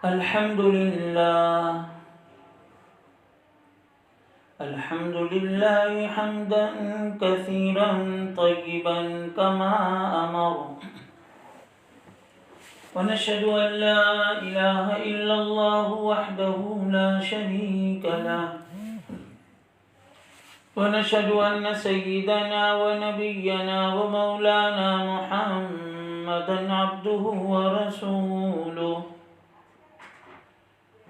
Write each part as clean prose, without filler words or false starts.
الحمد لله حمدا كثيرا طيبا كما أمر، ونشهد أن لا إله إلا الله وحده لا شريك له، ونشهد أن سيدنا ونبينا ومولانا محمدا عبده ورسوله،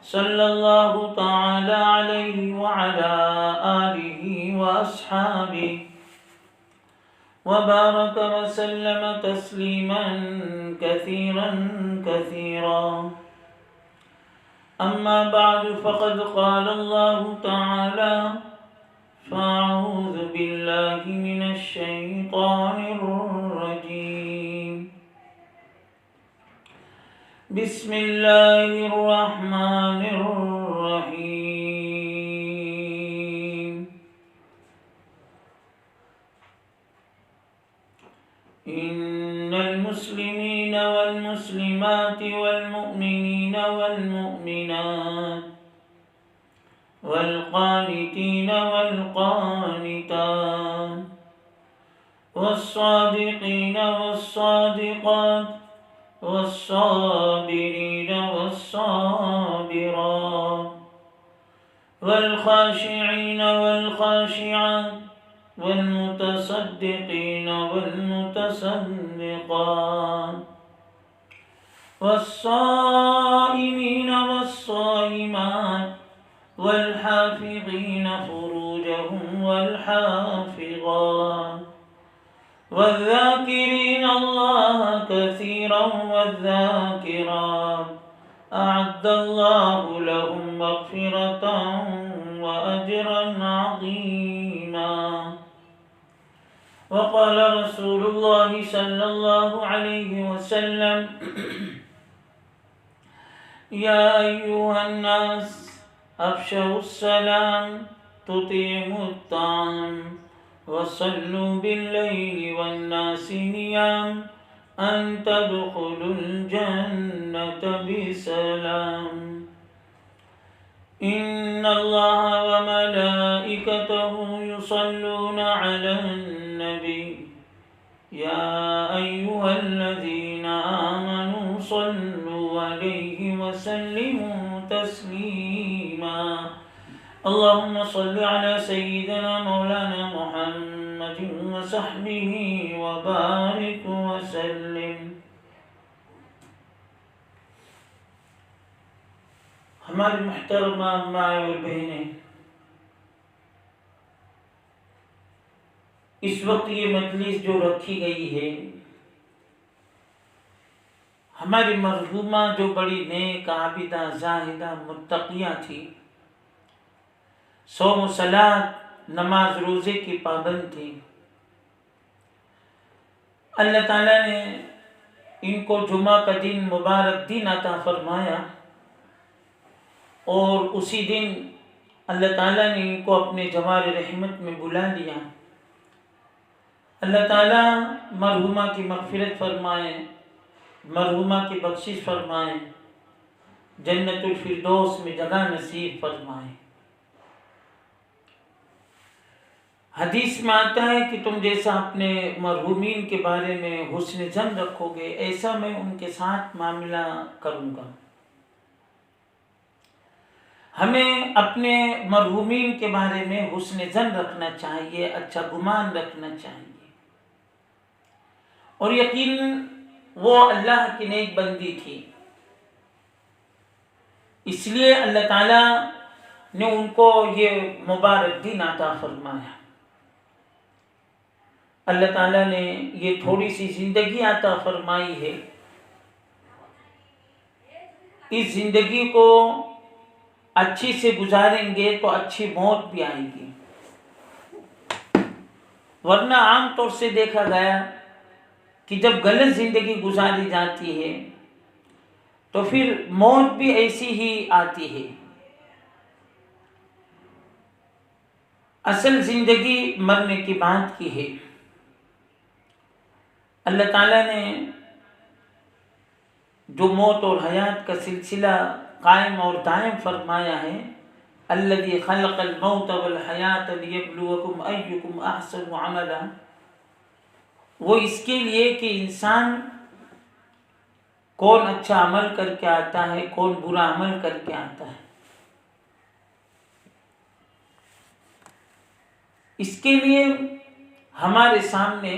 صلى الله تعالى عليه وعلى آله وأصحابه وبارك وسلم تسليما كثيرا كثيرا. أما بعد، فقد قال الله تعالى: فأعوذ بالله من الشيطان الرجيم. بسم الله الرحمن الرحيم. إن المسلمين والمسلمات والمؤمنين والمؤمنات والقانتين والقانتات والصادقين والصادقات والصابرين والصابرات والخاشعين والخاشعات والمتصدقين والمتصدقات والصائمين والصائمات والحافظين فروجهم والحافظات والذاكرين الله كثيرا والذاكرات أعد الله لهم مغفرة وأجرا عظيما. وقال رسول الله صلى الله عليه وسلم: يا أيها الناس أفشوا السلام تطعموا الطعام وصلوا بالليل والناس نيام أن تدخلوا الجنة بسلام. إن الله وملائكته يصلون على النبي يا أيها الذين آمنوا صلوا عليه وسلموا تسليما. اللهم صل على سيدنا مولانا محمد وصحبه وبارك وسلم. ہماری محترمہ مائیں اور بہنیں، اس وقت یہ مجلس جو رکھی گئی ہے، ہماری مرحومہ جو بڑی نیک عابدہ زاہدہ متقیہ تھی، صوم و صلاۃ نماز روزے کی پابند تھی، اللہ تعالیٰ نے ان کو جمعہ کا دن مبارک دن عطا فرمایا، اور اسی دن اللہ تعالیٰ نے ان کو اپنے جوار رحمت میں بلا لیا۔ اللہ تعالیٰ مرحومہ کی مغفرت فرمائے، مرحومہ کی بخشش فرمائے، جنت الفردوس میں جگہ نصیب فرمائے۔ حدیث میں آتا ہے کہ تم جیسا اپنے مرحومین کے بارے میں حسن ظن رکھو گے، ایسا میں ان کے ساتھ معاملہ کروں گا۔ ہمیں اپنے مرحومین کے بارے میں حسن ظن رکھنا چاہیے، اچھا گمان رکھنا چاہیے، اور یقیناً وہ اللہ کی نیک بندی تھی، اس لیے اللہ تعالیٰ نے ان کو یہ مبارک دن عطا فرمایا۔ اللہ تعالیٰ نے یہ تھوڑی سی زندگی عطا فرمائی ہے، اس زندگی کو اچھی سے گزاریں گے تو اچھی موت بھی آئے گی، ورنہ عام طور سے دیکھا گیا کہ جب غلط زندگی گزاری جاتی ہے تو پھر موت بھی ایسی ہی آتی ہے۔ اصل زندگی مرنے کی بات کی ہے۔ اللہ تعالیٰ نے جو موت اور حیات کا سلسلہ قائم اور دائم فرمایا ہے، الذی خلق الموت والحیات لیبلوکم ایکم احسن عملا، وہ اس کے لیے کہ انسان کون اچھا عمل کر کے آتا ہے، کون برا عمل کر کے آتا ہے۔ اس کے لیے ہمارے سامنے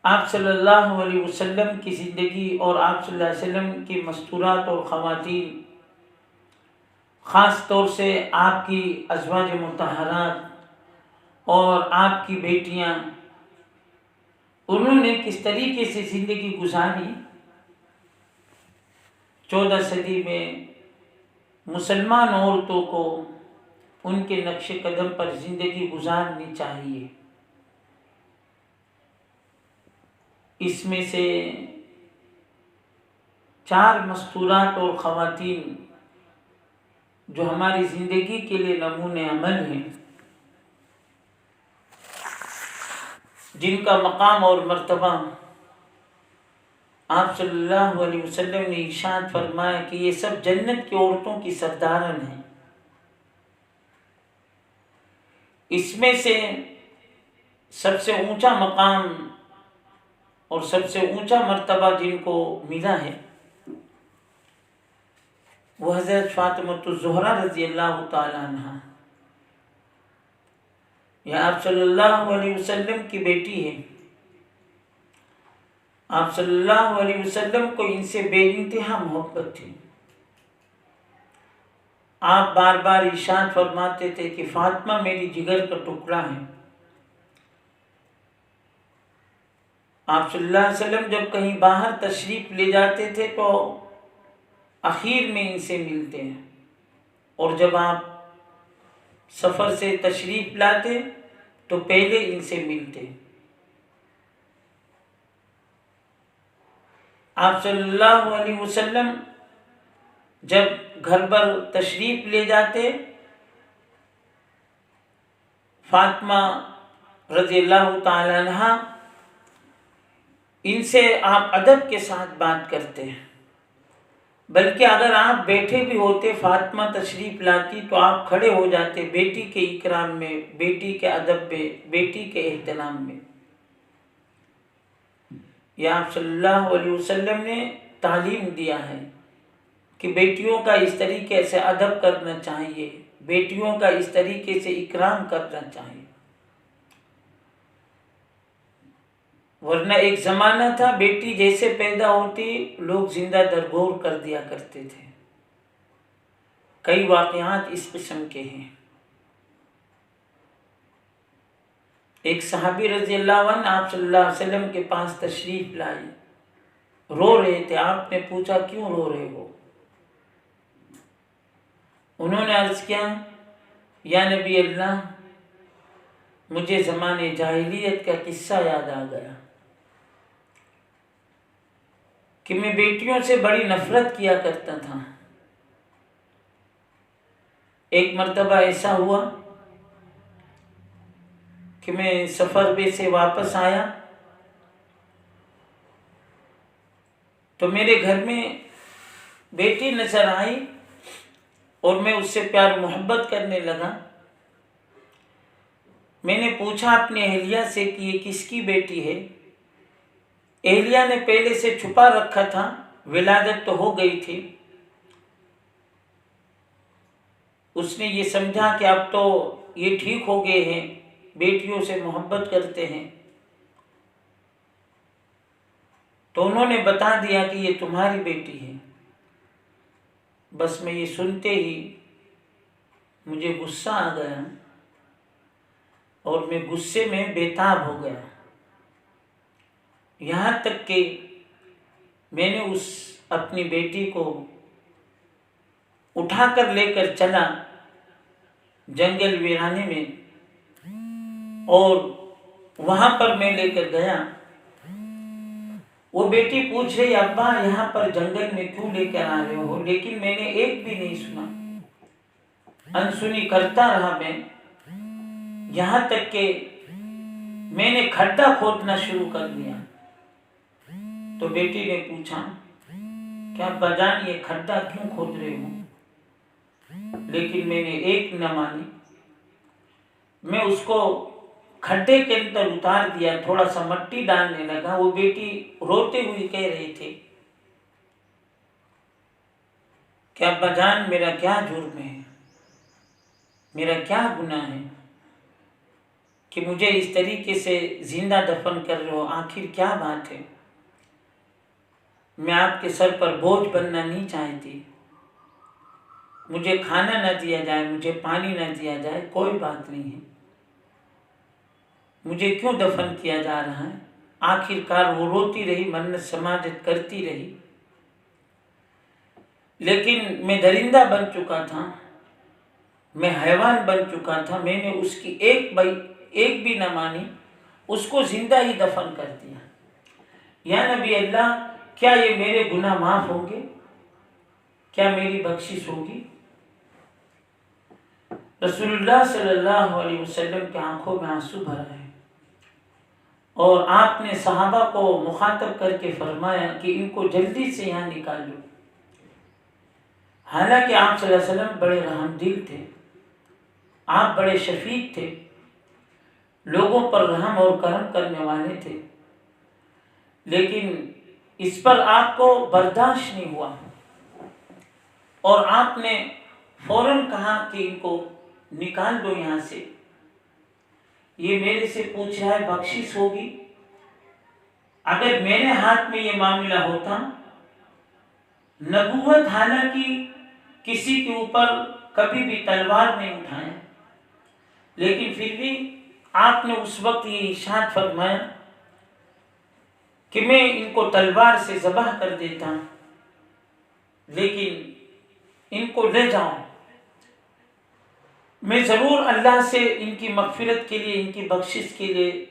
آپ صلی اللہ علیہ وسلم کی زندگی اور آپ صلی اللہ علیہ وسلم کی مستورات اور خواتین، خاص طور سے آپ کی ازواج مطہرات اور آپ کی بیٹیاں، انہوں نے کس طریقے سے زندگی گزاری۔ 14 صدی میں مسلمان عورتوں کو ان کے نقش قدم پر زندگی گزارنی چاہیے۔ اس میں سے 4 مستورات اور خواتین جو ہماری زندگی کے لیے نمونے عمل ہیں، جن کا مقام اور مرتبہ آپ صلی اللہ علیہ وسلم نے ارشاد فرمایا کہ یہ سب جنت کی عورتوں کی سردارن ہیں۔ اس میں سے سب سے اونچا مقام اور سب سے اونچا مرتبہ جن کو ملا ہے وہ حضرت فاطمۃ الزہرا رضی اللہ تعالی عنہا، یہ آپ صلی اللہ علیہ وسلم کی بیٹی ہے۔ آپ صلی اللہ علیہ وسلم کو ان سے بے انتہا محبت تھی۔ آپ بار بار ارشاد فرماتے تھے کہ فاطمہ میری جگر کا ٹکڑا ہے۔ آپ صلی اللہ علیہ وسلم جب کہیں باہر تشریف لے جاتے تھے تو اخیر میں ان سے ملتے ہیں، اور جب آپ سفر سے تشریف لاتے تو پہلے ان سے ملتے۔ آپ صلی اللہ علیہ وسلم جب گھر پر تشریف لے جاتے، فاطمہ رضی اللہ تعالی عنہا، ان سے آپ ادب کے ساتھ بات کرتے ہیں، بلکہ اگر آپ بیٹھے بھی ہوتے، فاطمہ تشریف لاتی تو آپ کھڑے ہو جاتے، بیٹی کے اکرام میں، بیٹی کے ادب میں، بیٹی کے احترام میں۔ یہ آپ صلی اللہ علیہ وسلم نے تعلیم دیا ہے کہ بیٹیوں کا اس طریقے سے ادب کرنا چاہیے، بیٹیوں کا اس طریقے سے اکرام کرنا چاہیے۔ ورنہ ایک زمانہ تھا بیٹی جیسے پیدا ہوتی لوگ زندہ درگور کر دیا کرتے تھے۔ کئی واقعات اس قسم کے ہیں۔ ایک صحابی رضی اللہ عنہ آپ صلی اللہ علیہ وسلم کے پاس تشریف لائے، رو رہے تھے۔ آپ نے پوچھا کیوں رو رہے ہو؟ انہوں نے عرض کیا، یا نبی اللہ، مجھے زمانے جاہلیت کا قصہ یاد آ گیا کہ میں بیٹیوں سے بڑی نفرت کیا کرتا تھا۔ ایک مرتبہ ایسا ہوا کہ میں سفر پہ سے واپس آیا تو میرے گھر میں بیٹی نظر آئی اور میں اس سے پیار محبت کرنے لگا۔ میں نے پوچھا اپنی اہلیہ سے کہ یہ کس کی بیٹی ہے؟ اہلیہ نے پہلے سے چھپا رکھا تھا، ولادت تو ہو گئی تھی۔ اس نے یہ سمجھا کہ اب تو یہ ٹھیک ہو گئے ہیں، بیٹیوں سے محبت کرتے ہیں، تو انہوں نے بتا دیا کہ یہ تمہاری بیٹی ہے۔ بس میں یہ سنتے ہی مجھے غصہ آ گیا اور میں غصے میں بےتاب ہو گیا، یہاں تک کہ میں نے اس اپنی بیٹی کو اٹھا کر لے کر چلا جنگل ویرانے میں، اور وہاں پر میں لے کر گیا۔ وہ بیٹی پوچھ رہی، ابا یہاں پر جنگل میں کیوں لے کر آ رہے ہو؟ لیکن میں نے ایک بھی نہیں سنا، انسنی کرتا رہا میں، یہاں تک کہ میں نے کھڈا کھودنا شروع کر دیا۔ تو بیٹی نے پوچھا کہ ابا جان یہ کھڈا کیوں کھود رہے ہو؟ لیکن میں نے ایک نہ مانی، میں اس کو کھڈے کے اندر اتار دیا، تھوڑا سا مٹی ڈالنے لگا۔ وہ بیٹی روتے ہوئے کہہ رہے تھے کہ ابا جان میرا کیا جرم ہے، میرا کیا گناہ ہے کہ مجھے اس طریقے سے زندہ دفن کر رہے ہو؟ آخر کیا بات ہے؟ میں آپ کے سر پر بوجھ بننا نہیں چاہتی، مجھے کھانا نہ دیا جائے، مجھے پانی نہ دیا جائے، کوئی بات نہیں ہے، مجھے کیوں دفن کیا جا رہا ہے؟ آخر کار وہ روتی رہی، منت سماجت کرتی رہی، لیکن میں درندہ بن چکا تھا، میں حیوان بن چکا تھا، میں نے اس کی ایک بھی نہ مانی، اس کو زندہ ہی دفن کر دیا۔ یا نبی اللہ، کیا یہ میرے گناہ معاف ہوں گے؟ کیا میری بخشش ہوگی؟ رسول اللہ صلی اللہ علیہ وسلم کی آنکھوں میں آنسو بھر آئے اور آپ نے صحابہ کو مخاطب کر کے فرمایا کہ ان کو جلدی سے یہاں نکال لو۔ حالانکہ آپ صلی اللہ علیہ وسلم بڑے رحم دل تھے، آپ بڑے شفیق تھے، لوگوں پر رحم اور کرم کرنے والے تھے، لیکن اس پر آپ کو برداشت نہیں ہوا اور آپ نے فوراً کہا کہ ان کو نکال دو یہاں سے، یہ میرے سے پوچھ رہا ہے بخشش ہوگی؟ اگر میرے ہاتھ میں یہ معاملہ ہوتا، نبوت حالانکہ کسی کے اوپر کبھی بھی تلوار نہیں اٹھایا، لیکن پھر بھی آپ نے اس وقت یہ ارشاد فرمایا کہ میں ان کو تلوار سے ذبح کر دیتا، لیکن ان کو لے جاؤ، میں ضرور اللہ سے ان کی مغفرت کے لیے، ان کی بخشش کے لیے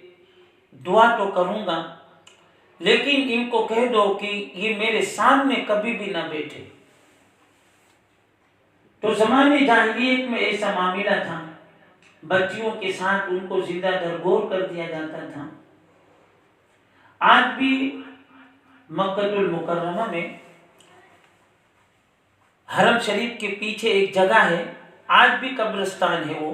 دعا تو کروں گا، لیکن ان کو کہہ دو کہ یہ میرے سامنے کبھی بھی نہ بیٹھے۔ تو زمانے جاہلیت میں ایسا معاملہ تھا، بچیوں کے ساتھ ان کو زندہ درگور کر دیا جاتا تھا۔ آج بھی مکہ المکرمہ میں حرم شریف کے پیچھے ایک جگہ ہے، آج بھی قبرستان ہے، وہ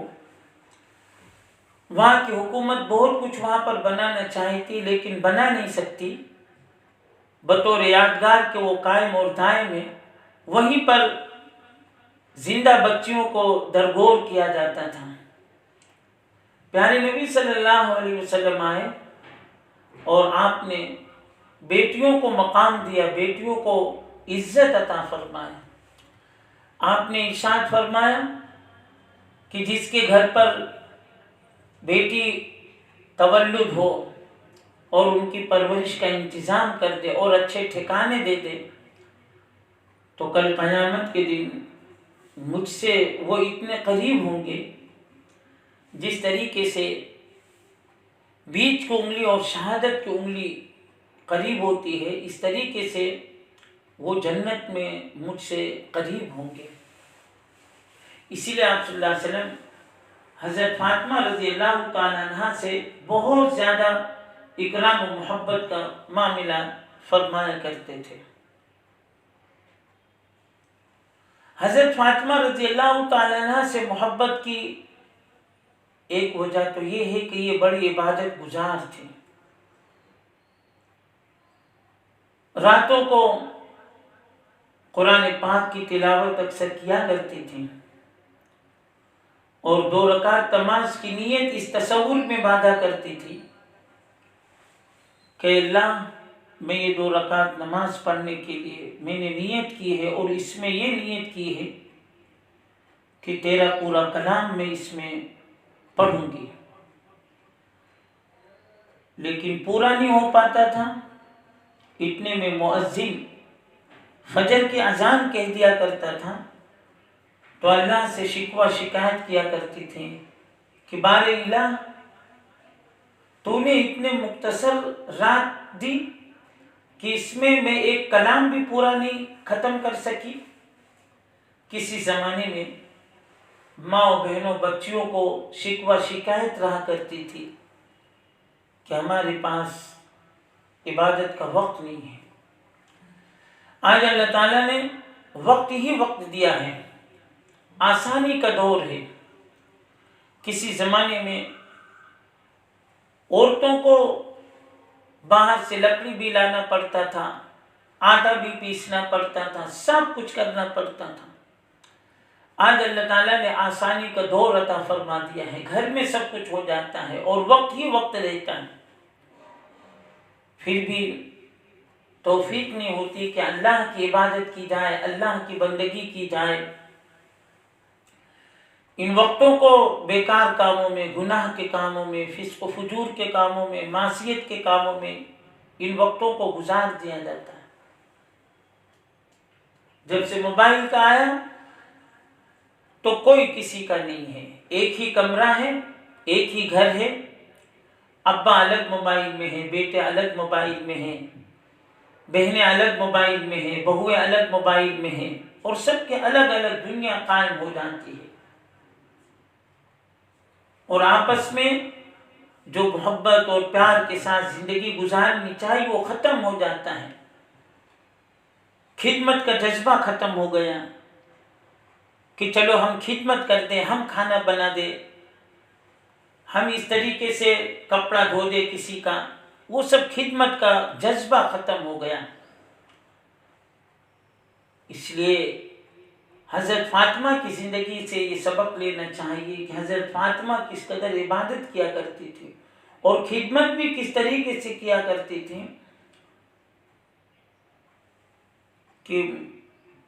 وہاں کی حکومت بہت کچھ وہاں پر بنانا چاہتی لیکن بنا نہیں سکتی، بطور یادگار کے وہ قائم اور دائم ہے۔ وہیں پر زندہ بچیوں کو درگور کیا جاتا تھا۔ پیارے نبی صلی اللہ علیہ وسلم آئے اور آپ نے بیٹیوں کو مقام دیا، بیٹیوں کو عزت عطا فرمایا۔ آپ نے ارشاد فرمایا کہ جس کے گھر پر بیٹی تولد ہو اور ان کی پرورش کا انتظام کر دے اور اچھے ٹھکانے دے دے، تو کل قیامت کے دن مجھ سے وہ اتنے قریب ہوں گے جس طریقے سے بیچ کی انگلی اور شہادت کی انگلی قریب ہوتی ہے، اس طریقے سے وہ جنت میں مجھ سے قریب ہوں گے۔ اسی لیے آپ صلی اللہ علیہ وسلم حضرت فاطمہ رضی اللہ تعالیٰ عنہ سے بہت زیادہ اکرام و محبت کا معاملہ فرمایا کرتے تھے۔ حضرت فاطمہ رضی اللہ تعالیٰ عنہ سے محبت کی ایک وجہ تو یہ ہے کہ یہ بڑی عبادت گزار تھی، راتوں کو قرآن پاک کی تلاوت اکثر کیا کرتی تھی اور 2 رکعت نماز کی نیت اس تصور میں باندھا کرتی تھی کہ اللہ، میں یہ 2 رکعت نماز پڑھنے کے لیے میں نے نیت کی ہے اور اس میں یہ نیت کی ہے کہ تیرا پورا کلام میں اس میں پڑھوں گی، لیکن پورا نہیں ہو پاتا تھا۔ اتنے میں مؤذن فجر کی اذان کہہ دیا کرتا تھا تو اللہ سے شکوہ شکایت کیا کرتی تھی کہ بار الہ، تو نے اتنے مختصر رات دی کہ اس میں ایک کلام بھی پورا نہیں ختم کر سکی۔ کسی زمانے میں ماں و بہنوں بچیوں کو شکوہ شکایت رہا کرتی تھی کہ ہمارے پاس عبادت کا وقت نہیں ہے۔ آج اللہ تعالیٰ نے وقت ہی وقت دیا ہے، آسانی کا دور ہے۔ کسی زمانے میں عورتوں کو باہر سے لکڑی بھی لانا پڑتا تھا، آٹا بھی پیسنا پڑتا تھا، سب کچھ کرنا پڑتا تھا۔ آج اللہ تعالیٰ نے آسانی کا دور عطا فرما دیا ہے، گھر میں سب کچھ ہو جاتا ہے اور وقت ہی وقت رہتا ہے۔ پھر بھی توفیق نہیں ہوتی کہ اللہ کی عبادت کی جائے، اللہ کی بندگی کی جائے۔ ان وقتوں کو بیکار کاموں میں، گناہ کے کاموں میں، فسق و فجور کے کاموں میں، معصیت کے کاموں میں ان وقتوں کو گزار دیا جاتا ہے۔ جب سے موبائل کا آیا تو کوئی کسی کا نہیں ہے، ایک ہی کمرہ ہے، ایک ہی گھر ہے، ابا الگ موبائل میں ہیں، بیٹے الگ موبائل میں ہیں، بہنیں الگ موبائل میں ہیں، بہویں الگ موبائل میں ہیں، اور سب کے الگ الگ دنیا قائم ہو جاتی ہے۔ اور آپس میں جو محبت اور پیار کے ساتھ زندگی گزارنی چاہیے وہ ختم ہو جاتا ہے۔ خدمت کا جذبہ ختم ہو گیا کہ چلو ہم خدمت کر دیں، ہم کھانا بنا دیں، ہم اس طریقے سے کپڑا دھو دیں کسی کا، وہ سب خدمت کا جذبہ ختم ہو گیا۔ اس لیے حضرت فاطمہ کی زندگی سے یہ سبق لینا چاہیے کہ حضرت فاطمہ کس قدر عبادت کیا کرتی تھی اور خدمت بھی کس طریقے سے کیا کرتی تھی کہ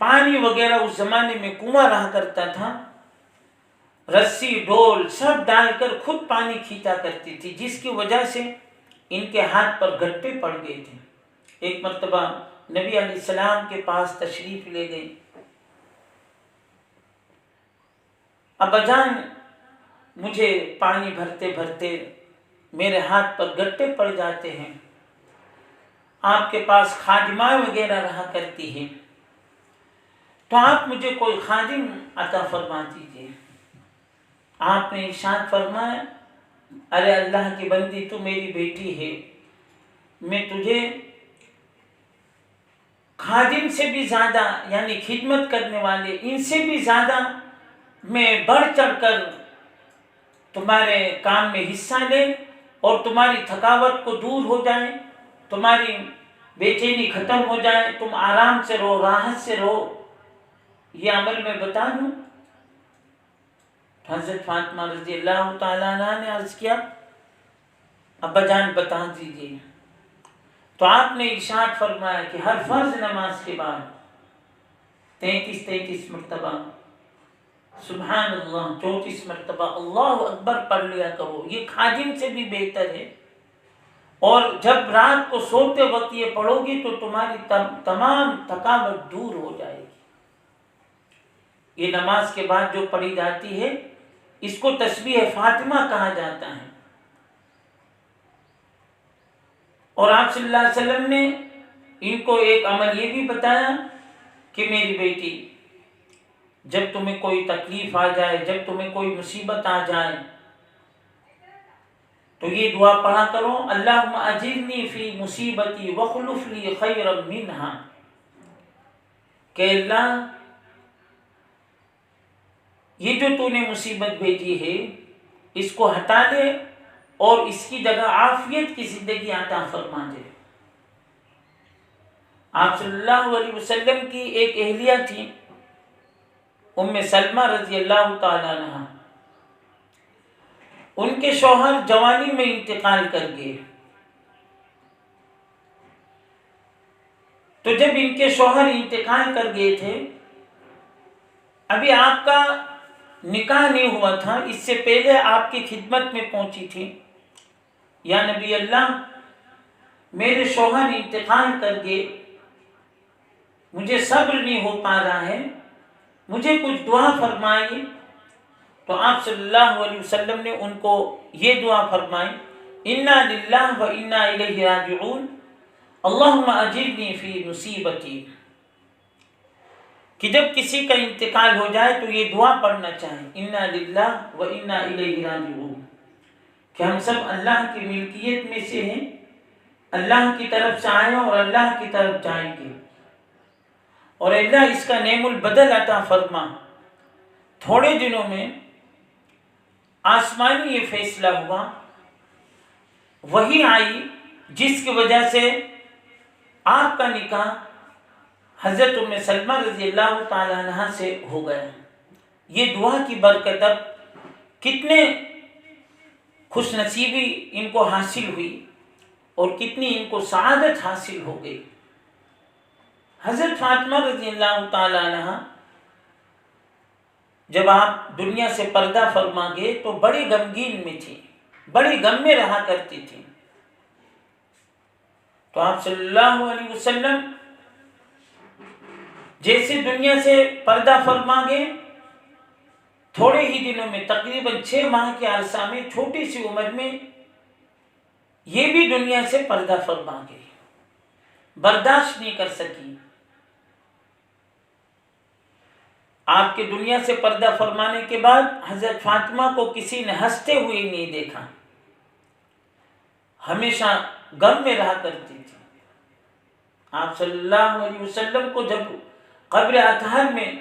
پانی وغیرہ اس زمانے میں کنواں رہا کرتا تھا، رسی ڈول سب ڈال کر خود پانی کھینچا کرتی تھی، جس کی وجہ سے ان کے ہاتھ پر گھٹے پڑ گئے تھے۔ ایک مرتبہ نبی علیہ السلام کے پاس تشریف لے گئی، ابا جان مجھے پانی بھرتے بھرتے میرے ہاتھ پر گھٹے پڑ جاتے ہیں، آپ کے پاس خادمائیں وغیرہ رہا کرتی ہیں، تو آپ مجھے کوئی خادم عطا فرما دیجیے۔ آپ نے ارشاد فرمایا، ارے اللہ کی بندی تو میری بیٹی ہے، میں تجھے خادم سے بھی زیادہ یعنی خدمت کرنے والے ان سے بھی زیادہ میں بڑھ چڑھ کر تمہارے کام میں حصہ لے اور تمہاری تھکاوٹ کو دور ہو جائے، تمہاری بے چینی ختم ہو جائے، تم آرام سے رہو، راحت سے رہو، یہ عمل میں بتا دوں۔ حضرت فاطمہ رضی اللہ تعالیٰ عنہ نے عرض کیا، ابا جان بتا دیجیے۔ تو آپ نے ارشاد فرمایا کہ ہر فرض نماز کے بعد 33 مرتبہ سبحان اللہ، 34 مرتبہ اللہ اکبر پڑھ لیا کرو، یہ خادم سے بھی بہتر ہے۔ اور جب رات کو سوتے وقت یہ پڑھو گی تو تمہاری تمام تھکاوٹ دور ہو جائے گی۔ یہ نماز کے بعد جو پڑھی جاتی ہے اس کو تسبیح فاطمہ کہا جاتا ہے۔ اور آپ صلی اللہ علیہ وسلم نے ان کو ایک عمل یہ بھی بتایا کہ میری بیٹی جب تمہیں کوئی تکلیف آ جائے، جب تمہیں کوئی مصیبت آ جائے تو یہ دعا پڑھا کرو، اللہم اجرنی فی مصیبتی واخلف لی خیرا منہا، کہ اللہ یہ جو تو نے مصیبت بھیجی ہے اس کو ہٹا دے اور اس کی جگہ عافیت کی زندگی عطا فرما دے۔ آپ صلی اللہ علیہ وسلم کی ایک اہلیہ تھی ام سلمہ رضی اللہ تعالیٰ عنہ، ان کے شوہر جوانی میں انتقال کر گئے۔ تو جب ان کے شوہر انتقال کر گئے تھے، ابھی آپ کا نکاح نہیں ہوا تھا، اس سے پہلے آپ کی خدمت میں پہنچی تھی، یا نبی اللہ میرے شوہر انتقال کر گئے، مجھے صبر نہیں ہو پا رہا ہے، مجھے کچھ دعا فرمائیے۔ تو آپ صلی اللہ علیہ وسلم نے ان کو یہ دعا فرمائی، انا للہ و انا الیہ راجعون، اللہم اجرنی فی مصیبتی، کہ جب کسی کا انتقال ہو جائے تو یہ دعا پڑھنا چاہیے، انا للہ و انا الیہ راجعون، کہ ہم سب اللہ کی ملکیت میں سے ہیں، اللہ کی طرف سے آئے اور اللہ کی طرف جائیں گے۔ اور اللہ اس کا نعم البدل عطا فرما۔ تھوڑے دنوں میں آسمانی یہ فیصلہ ہوا، وہی آئی جس کی وجہ سے آپ کا نکاح حضرت ام سلمہ رضی اللہ تعالی عنہ سے ہو گیا۔ یہ دعا کی برکت، اب کتنے خوش نصیبی ان کو حاصل ہوئی اور کتنی ان کو سعادت حاصل ہو گئی۔ حضرت فاطمہ رضی اللہ تعالی عنہ جب آپ دنیا سے پردہ فرما گئے تو بڑی غمگین میں تھی، بڑی غم میں رہا کرتی تھی۔ تو آپ صلی اللہ علیہ وسلم جیسے دنیا سے پردہ فرما گئے، تھوڑے ہی دنوں میں تقریباً 6 ماہ کے عرصہ میں، چھوٹی سی عمر میں یہ بھی دنیا سے پردہ فرما گئی، برداشت نہیں کر سکی۔ آپ کے دنیا سے پردہ فرمانے کے بعد حضرت فاطمہ کو کسی نے ہنستے ہوئے نہیں دیکھا، ہمیشہ غم میں رہا کرتی تھی۔ آپ صلی اللہ علیہ وسلم کو جب قبر اطہر میں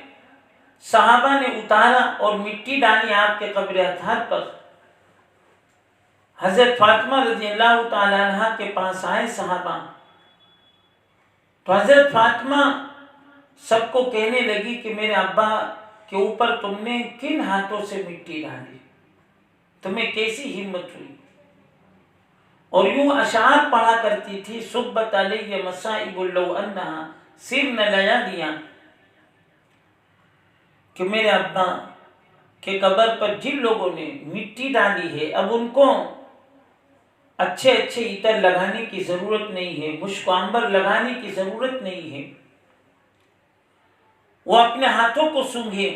صحابہ نے اتارا اور مٹی ڈالی آپ کے قبر اطہر پر، حضرت فاطمہ رضی اللہ تعالی عنہ کے پاس آئے صحابہ، تو حضرت فاطمہ سب کو کہنے لگی کہ میرے ابا کے اوپر تم نے کن ہاتھوں سے مٹی ڈالی، تمہیں کیسی ہمت ہوئی؟ اور یوں اشعار پڑھا کرتی تھی، صبت علیہ مصائب لو انہا سرن لیالیاں، کہ میرے ابا کے قبر پر جن لوگوں نے مٹی ڈالی ہے اب ان کو اچھے اچھے عطر لگانے کی ضرورت نہیں ہے، مشک و عنبر لگانے کی ضرورت نہیں ہے، وہ اپنے ہاتھوں کو سونگھے،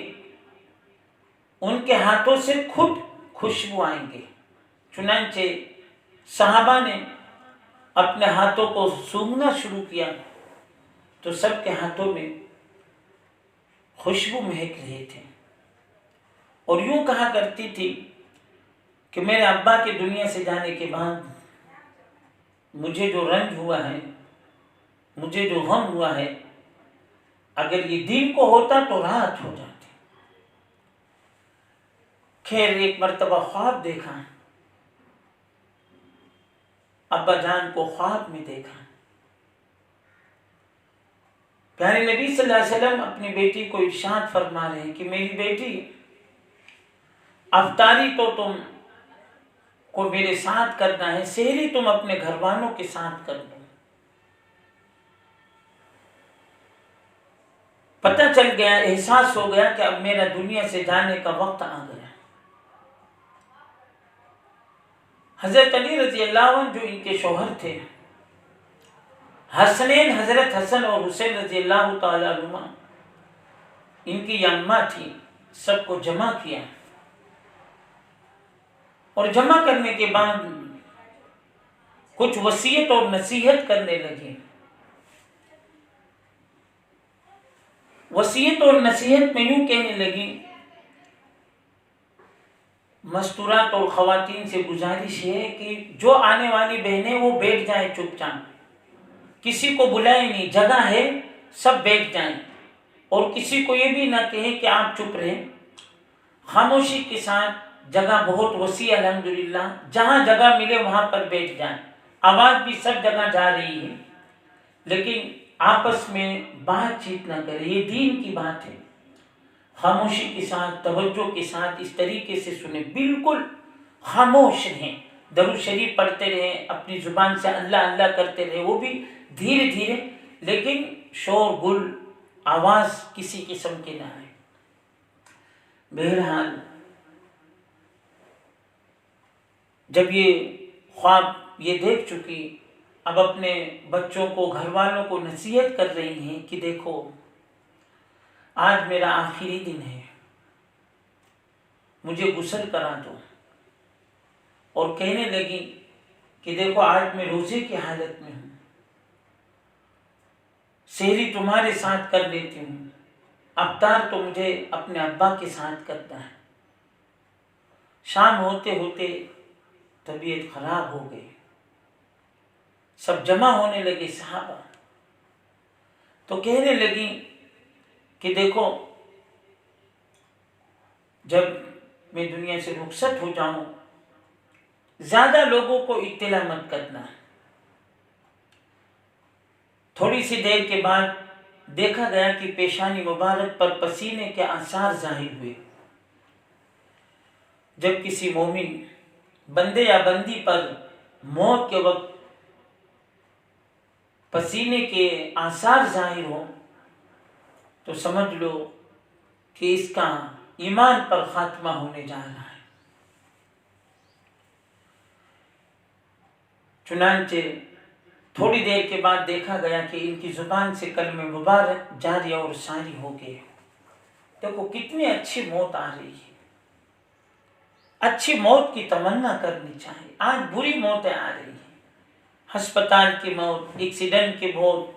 ان کے ہاتھوں سے خود خوشبو آئیں گے۔ چنانچہ صحابہ نے اپنے ہاتھوں کو سونگھنا شروع کیا تو سب کے ہاتھوں میں خوشبو مہک رہے تھے، اور یوں کہا کرتی تھی کہ میرے ابا کے دنیا سے جانے کے بعد مجھے جو رنج ہوا ہے، مجھے جو غم ہوا ہے، اگر یہ دین کو ہوتا تو راحت ہو جاتی۔ خیر، ایک مرتبہ خواب دیکھا، ابا جان کو خواب میں دیکھا، پیارے نبی صلی اللہ علیہ وسلم اپنی بیٹی کو ارشاد فرما رہے ہیں کہ میری بیٹی، افطاری تو تم کو میرے ساتھ کرنا ہے، سحری تم اپنے گھر والوں کے ساتھ کر دو۔ پتہ چل گیا، احساس ہو گیا کہ اب میرا دنیا سے جانے کا وقت آ گیا۔ حضرت علی رضی اللہ عنہ جو ان کے شوہر تھے، حسنین حضرت حسن اور حسین رضی اللہ تعالی عنہما، ان کی اماں تھی، سب کو جمع کیا، اور جمع کرنے کے بعد کچھ وصیت اور نصیحت کرنے لگے۔ وصیت اور نصیحت میں یوں کہنے لگی، مستورات اور خواتین سے گزارش ہے کہ جو آنے والی بہنیں وہ بیٹھ جائیں چپ چاپ، کسی کو بلائیں نہیں، جگہ ہے سب بیٹھ جائیں، اور کسی کو یہ بھی نہ کہیں کہ آپ چپ رہیں، خاموشی کے ساتھ، جگہ بہت وسیع الحمدللہ، جہاں جگہ ملے وہاں پر بیٹھ جائیں، آواز بھی سب جگہ جا رہی ہے، لیکن آپس میں بات چیت نہ کرے، یہ دین کی بات ہے، خاموشی کے ساتھ، توجہ کے ساتھ اس طریقے سے سنیں، بالکل خاموش رہیں، درود شریف پڑھتے رہیں، اپنی زبان سے اللہ اللہ کرتے رہیں، وہ بھی دھیرے دھیرے، لیکن شور گل آواز کسی قسم کی نہ آئے۔ بہرحال جب یہ خواب یہ دیکھ چکی، اب اپنے بچوں کو، گھر والوں کو نصیحت کر رہی ہیں کہ دیکھو آج میرا آخری دن ہے، مجھے غسل کرا دو، اور کہنے لگی کہ دیکھو آج میں روزے کی حالت میں ہوں، سحری تمہارے ساتھ کر لیتی ہوں، افطار تو مجھے اپنے ابا کے ساتھ کرتا ہے۔ شام ہوتے ہوتے طبیعت خراب ہو گئی، سب جمع ہونے لگے صحابہ، تو کہنے لگی کہ دیکھو جب میں دنیا سے رخصت ہو جاؤں زیادہ لوگوں کو اطلاع مت کرنا. تھوڑی سی دیر کے بعد دیکھا گیا کہ پیشانی مبارک پر پسینے کے آثار ظاہر ہوئے. جب کسی مومن بندے یا بندی پر موت کے وقت پسینے کے آثار ظاہر ہوں تو سمجھ لو کہ اس کا ایمان پر خاتمہ ہونے جا رہا ہے. چنانچہ تھوڑی دیر کے بعد دیکھا گیا کہ ان کی زبان سے کلمہ مبارک جاری اور ساری ہو گئے. دیکھو کتنی اچھی موت آ رہی ہے. اچھی موت کی تمنا کرنی چاہیے. آج بری موتیں آ رہی ہیں. ہسپتال کی موت, ایکسیڈنٹ کی موت,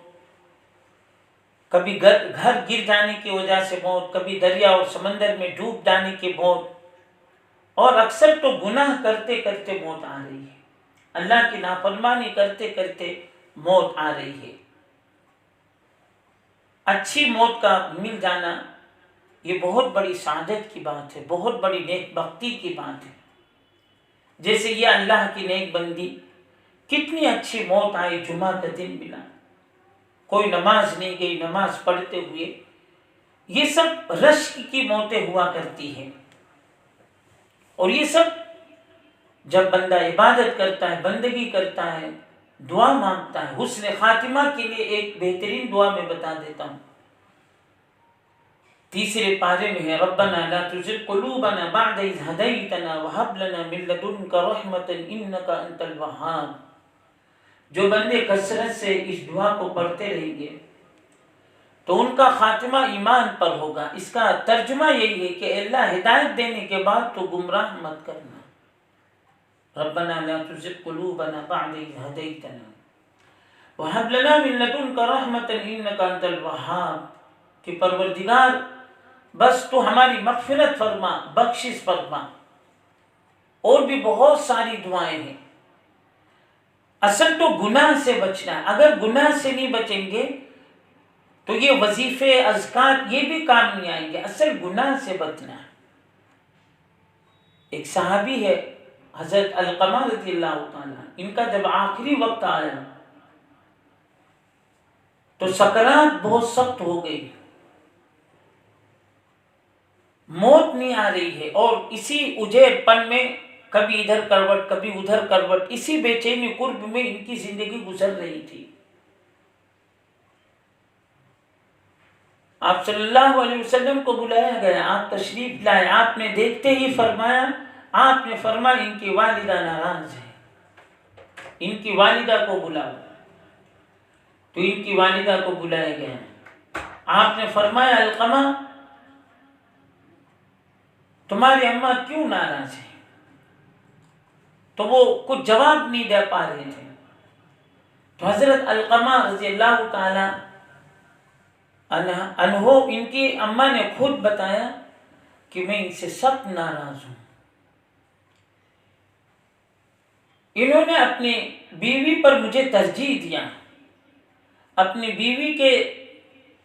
کبھی گھر گر جانے کی وجہ سے موت, کبھی دریا اور سمندر میں ڈوب جانے کی موت, اور اکثر تو گناہ کرتے کرتے موت آ رہی ہے. اللہ کی نافرمانی کرتے کرتے موت آ رہی ہے. اچھی موت کا مل جانا یہ بہت بڑی سعادت کی بات ہے, بہت بڑی نیک بختی کی بات ہے. جیسے یہ اللہ کی نیک بندی کتنی اچھی موت آئی, جمعہ کا دن ملا, کوئی نماز نہیں گئی نماز پڑھتے ہوئے. یہ سب رشک کی موتیں ہوا کرتی ہیں. اور یہ سب جب بندہ عبادت کرتا ہے, بندگی کرتا ہے, دعا مانگتا ہے, حسن خاتمہ کے لیے ایک بہترین دعا میں بتا دیتا ہوں. تیسرے پارے میں ہے ربنا لا تزغ قلوبنا بعد اذ ہدیتنا وہب لنا من لدنک رحمۃ انک انت الوہاب. جو بندے کثرت سے اس دعا کو پڑھتے رہیں گے تو ان کا خاتمہ ایمان پر ہوگا. اس کا ترجمہ یہی ہے کہ اللہ ہدایت دینے کے بعد تو گمراہ مت کرنا. ربنا لا تزغ قلوبنا بعد اذ ہدیتنا وہب لنا من لدنک رحمۃ انک انت الوہاب. کہ پروردگار بس تو ہماری مغفرت فرما, بخشش فرما. اور بھی بہت ساری دعائیں ہیں. اصل تو گناہ سے بچنا ہے. اگر گناہ سے نہیں بچیں گے تو یہ وظیفے اذکار یہ بھی کام نہیں آئیں گے. اصل گناہ سے بچنا ہے. ایک صحابی ہے حضرت علقمہ رضی اللہ تعالیٰ, ان کا جب آخری وقت آیا تو سکرات بہت سخت ہو گئی, موت نہیں آ رہی ہے, اور اسی اجیر پن میں کبھی ادھر کروٹ کبھی ادھر کروٹ, اسی بے چینی قرب میں ان کی زندگی گزر رہی تھی. آپ صلی اللہ علیہ وسلم کو بلایا گیا, آپ تشریف لائے. آپ نے دیکھتے ہی فرمایا, آپ نے فرمایا ان کی والدہ ناراض ہے, ان کی والدہ کو بلاؤ. تو ان کی والدہ کو بلایا گیا. آپ نے فرمایا علقمہ تمہاری اماں کیوں ناراض ہے؟ تو وہ کچھ جواب نہیں دے پا رہے تھے. تو حضرت علقمہ رضی اللہ تعالی عنہ ان کی اماں نے خود بتایا کہ میں ان سے سخت ناراض ہوں. انہوں نے اپنی بیوی پر مجھے ترجیح دیا, اپنی بیوی کے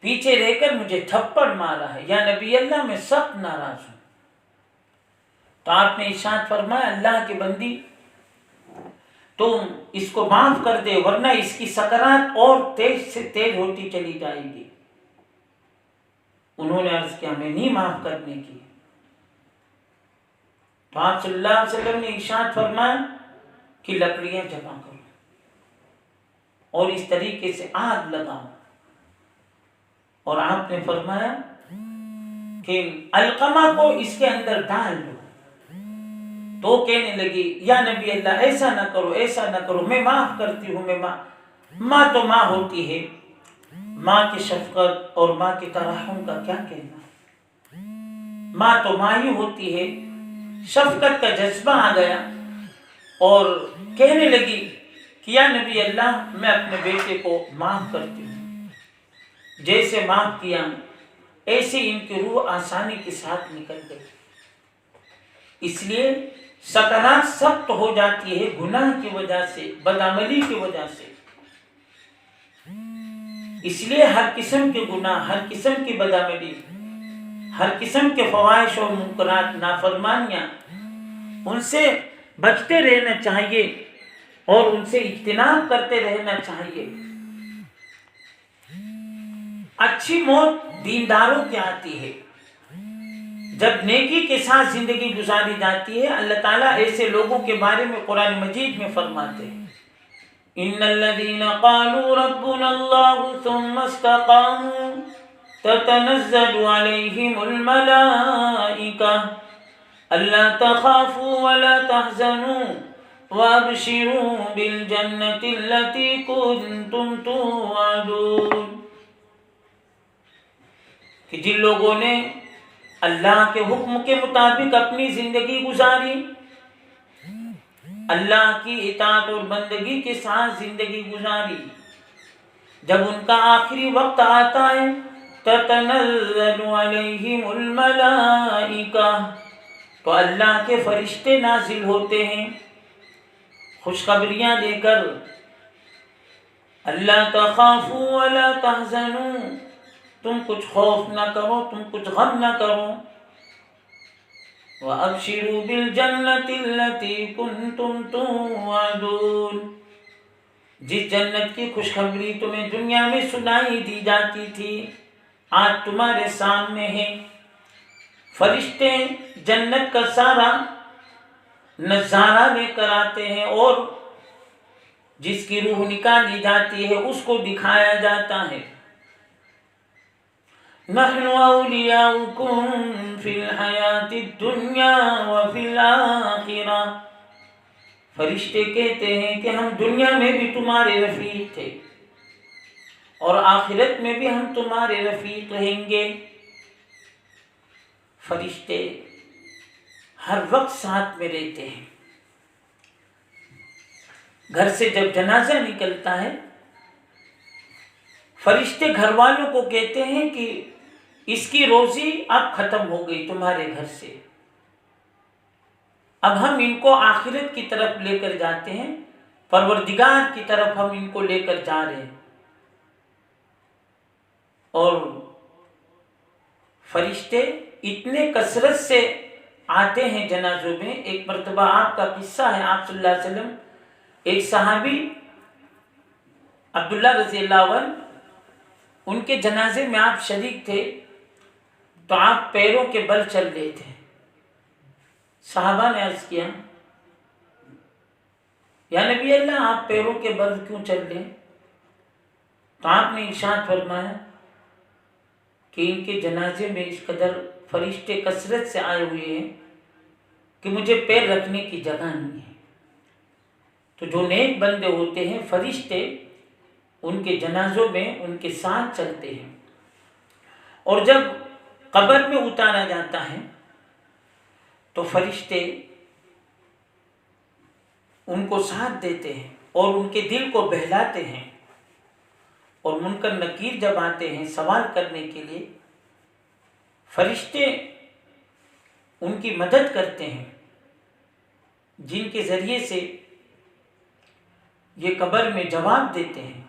پیچھے رہ کر مجھے تھپڑ مارا ہے. یا نبی اللہ میں سخت ناراض ہوں. تو آپ نے ارشاد فرمایا اللہ کی بندی تم اس کو معاف کر دے ورنہ اس کی سکرات اور تیز سے تیز ہوتی چلی جائے گی. انہوں نے عرض کیا میں نہیں معاف کرنے کی. تو آپ صلی اللہ علیہ وسلم نے ارشاد فرمایا کہ لکڑیاں جمع کرو اور اس طریقے سے آگ لگاؤ. اور آپ نے فرمایا کہ علقمہ کو اس کے اندر ڈال دو. تو کہنے لگی یا نبی اللہ ایسا نہ کرو, ایسا نہ کرو, میں معاف کرتی ہوں. میں ماں تو ماں ہوتی ہے, ماں کی شفقت اور ماں کی ترحم کا کیا کہنا. ماں تو ماں ہی ہوتی ہے. شفقت کا جذبہ آ گیا اور کہنے لگی کہ یا نبی اللہ میں اپنے بیٹے کو معاف کرتی ہوں. جیسے معاف کیا ایسے ان کی روح آسانی کے ساتھ نکل گئی. اس لیے سکرات سخت ہو جاتی ہے گناہ کی وجہ سے, بدعملی کی وجہ سے. اس لیے ہر قسم کے گناہ، ہر قسم کی بدعملی، ہر قسم کے فواحش اور منکرات، نافرمانیاں، ان سے بچتے رہنا چاہیے اور ان سے اجتناب کرتے رہنا چاہیے۔ اچھی موت دینداروں کی آتی ہے، جب نیکی کے ساتھ زندگی گزاری جاتی ہے۔ اللہ تعالیٰ ایسے لوگوں کے بارے میں قرآن مجید میں فرماتے ہیں، ان الذين قالوا ربنا الله ثم استقاموا تتنزل عليهم الملائكة ألا تخافوا ولا تحزنوا وابشروا بالجنة التي كنتم توعدون، کہ جن لوگوں نے اللہ کے حکم کے مطابق اپنی زندگی گزاری، اللہ کی اطاعت اور بندگی کے ساتھ زندگی گزاری، جب ان کا آخری وقت آتا ہے تتنزل علیہم الملائکہ، تو اللہ کے فرشتے نازل ہوتے ہیں خوشخبریاں لے کر، اللہ تخافوا ولا تحزنوا، تم کچھ خوف نہ کرو، تم کچھ غم نہ کرو، وَأَبْشِرُوا بِالْجَنَّةِ الَّتِي كُنْتُمْ تُوعَدُونَ، جس جنت کی خوشخبری تمہیں دنیا میں سنائی دی جاتی تھی آج تمہارے سامنے ہے۔ فرشتے جنت کا سارا نظارہ لے کر آتے ہیں اور جس کی روح نکالی جاتی ہے اس کو دکھایا جاتا ہے۔ نحن اولیاؤکم فی الحیات الدنیا وفی الآخرہ، فرشتے کہتے ہیں کہ ہم دنیا میں بھی تمہارے رفیق تھے اور آخرت میں بھی ہم تمہارے رفیق رہیں گے۔ فرشتے ہر وقت ساتھ میں رہتے ہیں۔ گھر سے جب جنازہ نکلتا ہے، فرشتے گھر والوں کو کہتے ہیں کہ اس کی روزی اب ختم ہو گئی تمہارے گھر سے، اب ہم ان کو آخرت کی طرف لے کر جاتے ہیں، پروردگار کی طرف ہم ان کو لے کر جا رہے ہیں۔ اور فرشتے اتنے کثرت سے آتے ہیں جنازوں میں۔ ایک مرتبہ آپ کا قصہ ہے، آپ صلی اللہ علیہ وسلم، ایک صحابی عبداللہ رضی اللہ عنہ، ان کے جنازے میں آپ شریک تھے، تو آپ پیروں کے بل چل رہے تھے۔ صحابہ نے عرض کیا، یا نبی اللہ آپ پیروں کے بل کیوں چل رہے ہیں؟ تو آپ نے ارشاد فرمایا کہ ان کے جنازے میں اس قدر فرشتے کثرت سے آئے ہوئے ہیں کہ مجھے پیر رکھنے کی جگہ نہیں ہے۔ تو جو نیک بندے ہوتے ہیں، فرشتے ان کے جنازوں میں ان کے ساتھ چلتے ہیں، اور جب قبر میں اتارا جاتا ہے تو فرشتے ان کو ساتھ دیتے ہیں اور ان کے دل کو بہلاتے ہیں، اور منکر نکیر جب آتے ہیں سوال کرنے کے لیے، فرشتے ان کی مدد کرتے ہیں، جن کے ذریعے سے یہ قبر میں جواب دیتے ہیں۔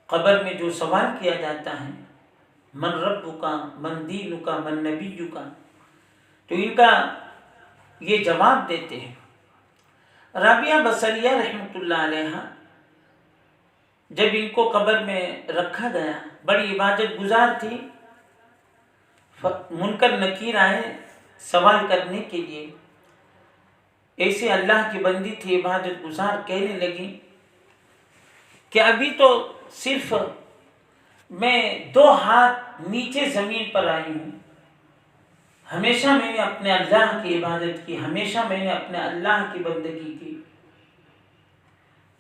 قبر میں جو سوال کیا جاتا ہے، من ربک، من دینک، من نبیک، تو ان کا یہ جواب دیتے ہیں۔ رابعہ بصریہ رحمۃ اللہ علیہ، جب ان کو قبر میں رکھا گیا، بڑی عبادت گزار تھی، منکر نکیر آئے سوال کرنے کے لیے، ایسے اللہ کی بندی تھی، عبادت گزار، کہنے لگی کہ ابھی تو صرف میں 2 ہاتھ نیچے زمین پر آئی ہوں، ہمیشہ میں نے اپنے اللہ کی عبادت کی، ہمیشہ میں نے اپنے اللہ کی بندگی کی،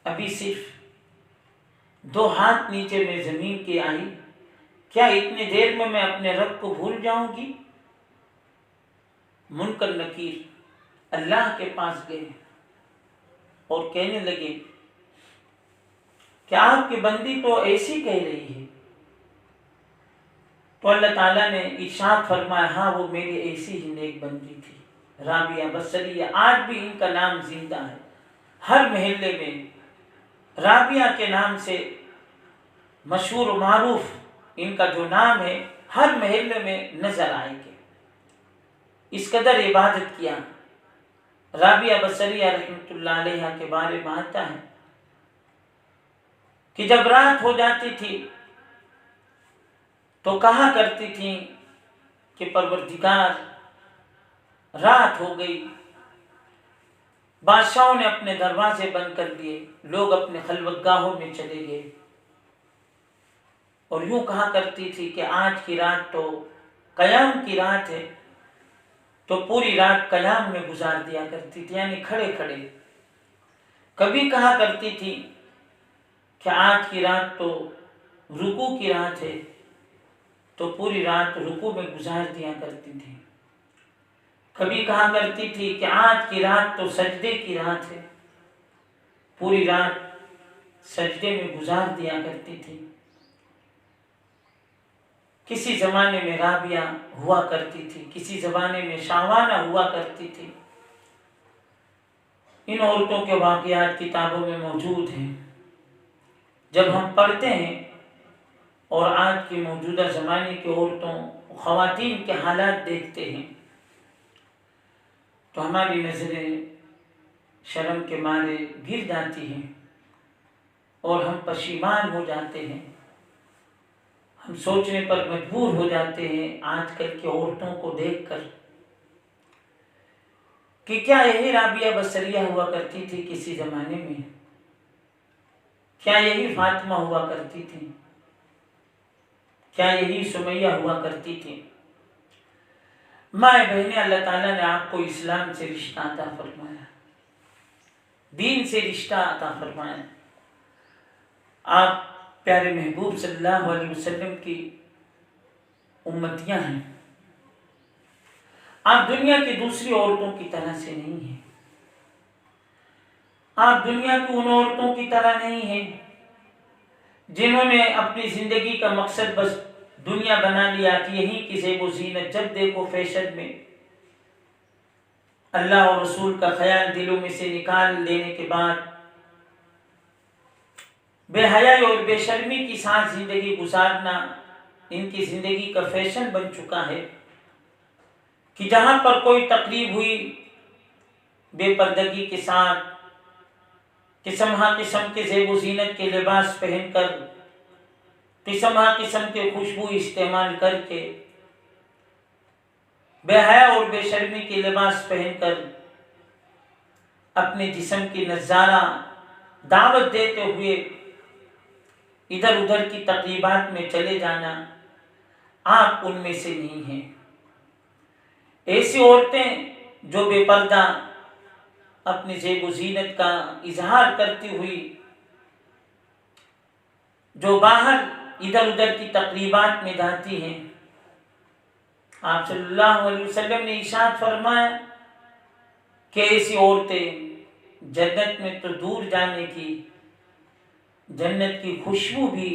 ابھی صرف 2 ہاتھ نیچے میں زمین کی آئی، کیا اتنی دیر میں اپنے رب کو بھول جاؤں گی؟ منکر نکیر اللہ کے پاس گئے اور کہنے لگے کہ آپ کی بندی تو ایسی کہہ رہی ہے۔ تو اللہ تعالیٰ نے ارشاد فرمایا، ہاں وہ میری ایسی ہی نیک بندی تھی، رابعہ بصریہ، آج بھی ان کا نام زندہ ہے۔ ہر محلے میں رابعہ کے نام سے مشہور و معروف ان کا جو نام ہے ہر محلے میں نظر آئے گے. اس قدر عبادت کیا. رابعہ بصریہ رحمۃ اللہ علیہ کے بارے میں آتا ہے کہ جب رات ہو جاتی تھی تو کہا کرتی تھیں کہ پروردگار رات ہو گئی. بادشاہوں نے اپنے دروازے بند کر دیے، لوگ اپنے خلوت گاہوں میں چلے گئے، اور یوں کہا کرتی تھی کہ آج کی رات تو قیام کی رات ہے، تو پوری رات قیام میں گزار دیا کرتی تھی، یعنی کھڑے کھڑے. کبھی کہا کرتی تھی کہ آج کی رات تو رکوع کی رات ہے، تو پوری رات رکوع میں گزار دیا کرتی تھی. کبھی کہا کرتی تھی کہ آج کی رات تو سجدے کی رات ہے، پوری رات سجدے میں گزار دیا کرتی تھی. کسی زمانے میں رابعہ ہوا کرتی تھی، کسی زمانے میں شاہوانہ ہوا کرتی تھی. ان عورتوں کے واقعات کتابوں میں موجود ہیں. جب ہم پڑھتے ہیں اور آج کی موجودہ زمانے کی عورتوں خواتین کے حالات دیکھتے ہیں تو ہماری نظریں شرم کے مارے گر جاتی ہیں اور ہم پشیمان ہو جاتے ہیں. ہم سوچنے پر مجبور ہو جاتے ہیں آج کل کی عورتوں کو دیکھ کر کہ کیا یہی رابعہ بصریہ ہوا کرتی تھی کسی زمانے میں؟ کیا یہی فاطمہ ہوا کرتی تھی؟ کیا یہی سمیہ ہوا کرتی تھی؟ مائیں بہنیں، اللہ تعالیٰ نے آپ کو اسلام سے رشتہ عطا فرمایا، دین سے رشتہ عطا فرمایا. آپ پیارے محبوب صلی اللہ علیہ وسلم کی امتیاں ہیں. آپ دنیا کی دوسری عورتوں کی طرح سے نہیں ہیں. آپ دنیا کی ان عورتوں کی طرح نہیں ہیں جنہوں نے اپنی زندگی کا مقصد بس دنیا بنا لیا کہ یہیں کی زیب و زینت، جب دیکھو فیشن میں. اللہ اور رسول کا خیال دلوں میں سے نکال دینے کے بعد بے حیائی اور بے شرمی کی ساتھ زندگی گزارنا ان کی زندگی کا فیشن بن چکا ہے کہ جہاں پر کوئی تقریب ہوئی بے پردگی کے ساتھ قسم ہا قسم کے زیب و زینت کے لباس پہن کر، قسم ہا قسم کے خوشبو استعمال کر کے، بے حیا اور بے شرمی کے لباس پہن کر اپنے جسم کی نظارہ دعوت دیتے ہوئے ادھر ادھر کی تقریبات میں چلے جانا، آپ ان میں سے نہیں ہیں. ایسی عورتیں جو بے پردہ اپنی زیب و زینت کا اظہار کرتی ہوئی جو باہر ادھر ادھر کی تقریبات میں جاتی ہیں، آپ صلی اللہ علیہ وسلم نے ارشاد فرمایا کہ ایسی عورتیں جنت میں تو دور جانے کی، جنت کی خوشبو بھی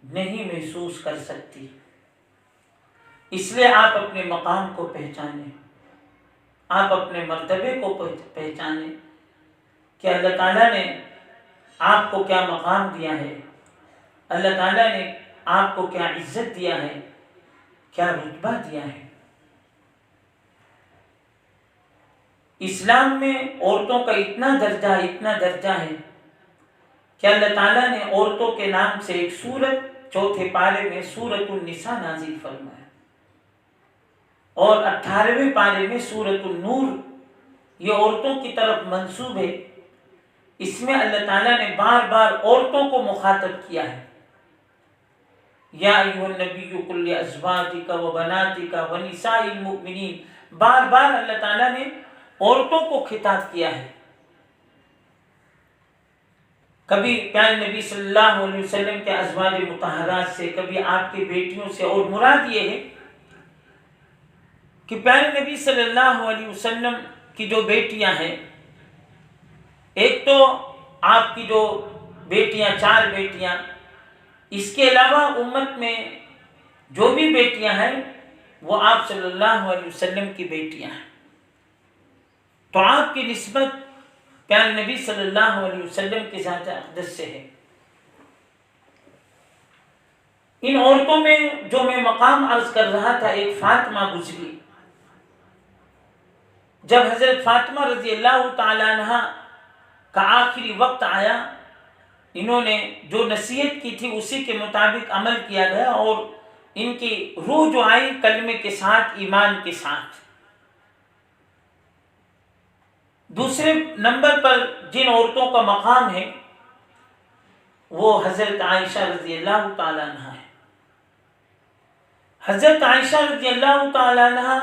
نہیں محسوس کر سکتی. اس لیے آپ اپنے مقام کو پہچانیں، آپ اپنے مرتبے کو پہچانیں کہ اللہ تعالیٰ نے آپ کو کیا مقام دیا ہے، اللہ تعالیٰ نے آپ کو کیا عزت دیا ہے، کیا رتبہ دیا ہے. اسلام میں عورتوں کا اتنا درجہ ہے کہ اللہ تعالیٰ نے عورتوں کے نام سے ایک سورت 4 پارے میں سورۃ النساء نازل فرمایا اور 18ویں پارے میں سورۃ النور، یہ عورتوں کی طرف منسوب ہے. اس میں اللہ تعالیٰ نے بار بار عورتوں کو مخاطب کیا ہے. یا ایھا النبی قل لازواجک وبناتک ونساء المؤمنین، بار بار اللہ تعالیٰ نے عورتوں کو خطاب کیا ہے. کبھی پیارے نبی صلی اللہ علیہ وسلم کے ازواج مطہرات سے، کبھی آپ کی بیٹیوں سے، اور مراد یہ ہے کہ پیارے نبی صلی اللہ علیہ وسلم کی جو بیٹیاں ہیں، ایک تو آپ کی جو بیٹیاں 4 بیٹیاں، اس کے علاوہ امت میں جو بھی بیٹیاں ہیں وہ آپ صلی اللہ علیہ وسلم کی بیٹیاں ہیں. تو آپ کی نسبت پیارے نبی صلی اللہ علیہ وسلم کی ذات اقدس سے ہے. ان عورتوں میں جو میں مقام عرض کر رہا تھا، ایک فاطمہ گزری. جب حضرت فاطمہ رضی اللہ تعالی عنہ کا آخری وقت آیا، انہوں نے جو نصیحت کی تھی اسی کے مطابق عمل کیا گیا، اور ان کی روح جو آئی کلمے کے ساتھ، ایمان کے ساتھ. دوسرے نمبر پر جن عورتوں کا مقام ہے وہ حضرت عائشہ رضی اللہ تعالی عنہ ہے. حضرت عائشہ رضی اللہ تعالی عنہ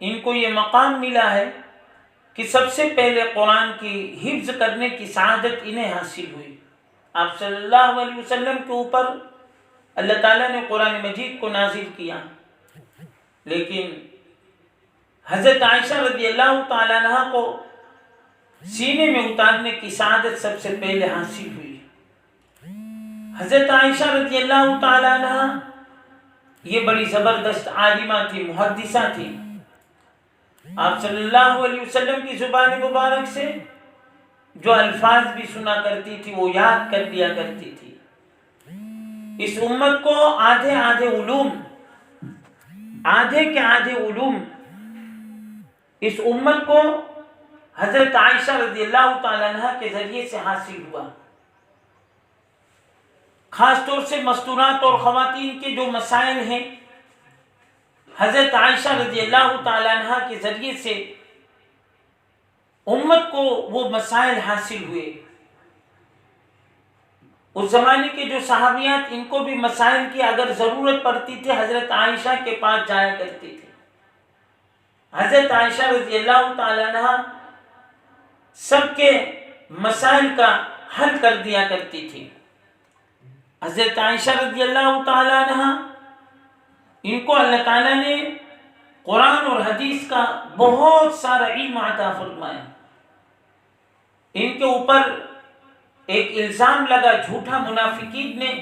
ان کو یہ مقام ملا ہے کہ سب سے پہلے قرآن کی حفظ کرنے کی سعادت انہیں حاصل ہوئی. آپ صلی اللہ علیہ وسلم کے اوپر اللہ تعالیٰ نے قرآن مجید کو نازل کیا، لیکن حضرت عائشہ رضی اللہ تعالیٰ عنہ کو سینے میں اتارنے کی سعادت سب سے پہلے حاصل ہوئی. حضرت عائشہ رضی اللہ تعالیٰ عنہ یہ بڑی زبردست عالمہ تھی، محدثہ تھی. آپ صلی اللہ علیہ وسلم کی زبان مبارک سے جو الفاظ بھی سنا کرتی تھی وہ یاد کر لیا کرتی تھی. اس امت کو آدھے علوم، آدھے کے آدھے علوم اس امت کو حضرت عائشہ رضی اللہ تعالیٰ عنہ کے ذریعے سے حاصل ہوا. خاص طور سے مستورات اور خواتین کے جو مسائل ہیں، حضرت عائشہ رضی اللہ تعالیٰ عنہ کے ذریعے سے امت کو وہ مسائل حاصل ہوئے. اس زمانے کے جو صحابیات، ان کو بھی مسائل کی اگر ضرورت پڑتی تھی حضرت عائشہ کے پاس جایا کرتے تھے. حضرت عائشہ رضی اللہ تعالیٰ عنہ سب کے مسائل کا حل کر دیا کرتی تھی. حضرت عائشہ رضی اللہ تعالیٰ عنہ ان کو اللہ تعالیٰ نے قرآن اور حدیث کا بہت سارا علم عطا فرمایا. ان کے اوپر ایک الزام لگا جھوٹا منافقین نے،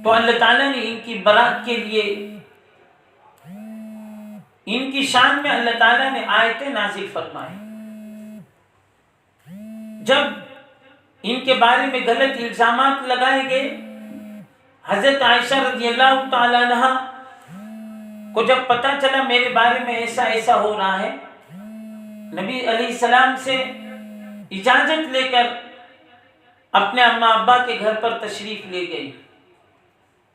تو اللہ تعالیٰ نے ان کی برات کے لیے ان کی شان میں اللہ تعالیٰ نے آیتیں نازل فرمائی. جب ان کے بارے میں غلط الزامات لگائے گئے، حضرت عائشہ رضی اللہ تعالیٰ عنہ کو جب پتہ چلا میرے بارے میں ایسا ہو رہا ہے، نبی علیہ السلام سے اجازت لے کر اپنے اماں ابا کے گھر پر تشریف لے گئی.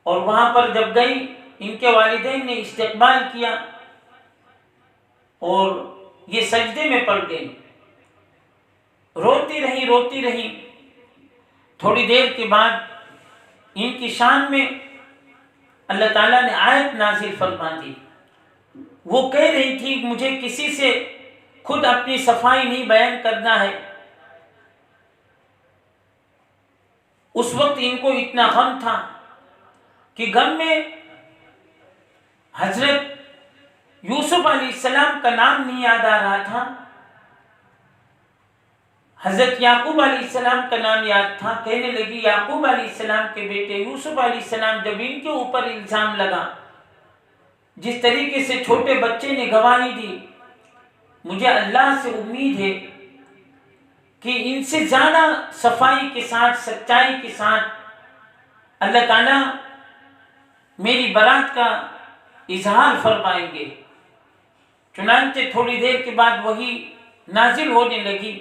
اور وہاں پر جب گئی، ان کے والدین نے استقبال کیا اور یہ سجدے میں پڑ گئی. روتی رہی. تھوڑی دیر کے بعد ان کی شان میں اللہ تعالیٰ نے آیت نازل فرما دی. وہ کہہ رہی تھی مجھے کسی سے خود اپنی صفائی نہیں بیان کرنا ہے. اس وقت ان کو اتنا غم تھا کہ غم میں حضرت یوسف علیہ السلام کا نام نہیں یاد آ رہا تھا، حضرت یعقوب علیہ السلام کا نام یاد تھا. کہنے لگی یعقوب علیہ السلام کے بیٹے یوسف علیہ السلام. جب ان کے اوپر الزام لگا، جس طریقے سے چھوٹے بچے نے گواہی دی، مجھے اللہ سے امید ہے کہ ان سے زیادہ صفائی کے ساتھ، سچائی کے ساتھ اللہ تعالیٰ میری برات کا اظہار فرمائیں گے. چنانچہ تھوڑی دیر کے بعد وہی نازل ہونے لگی.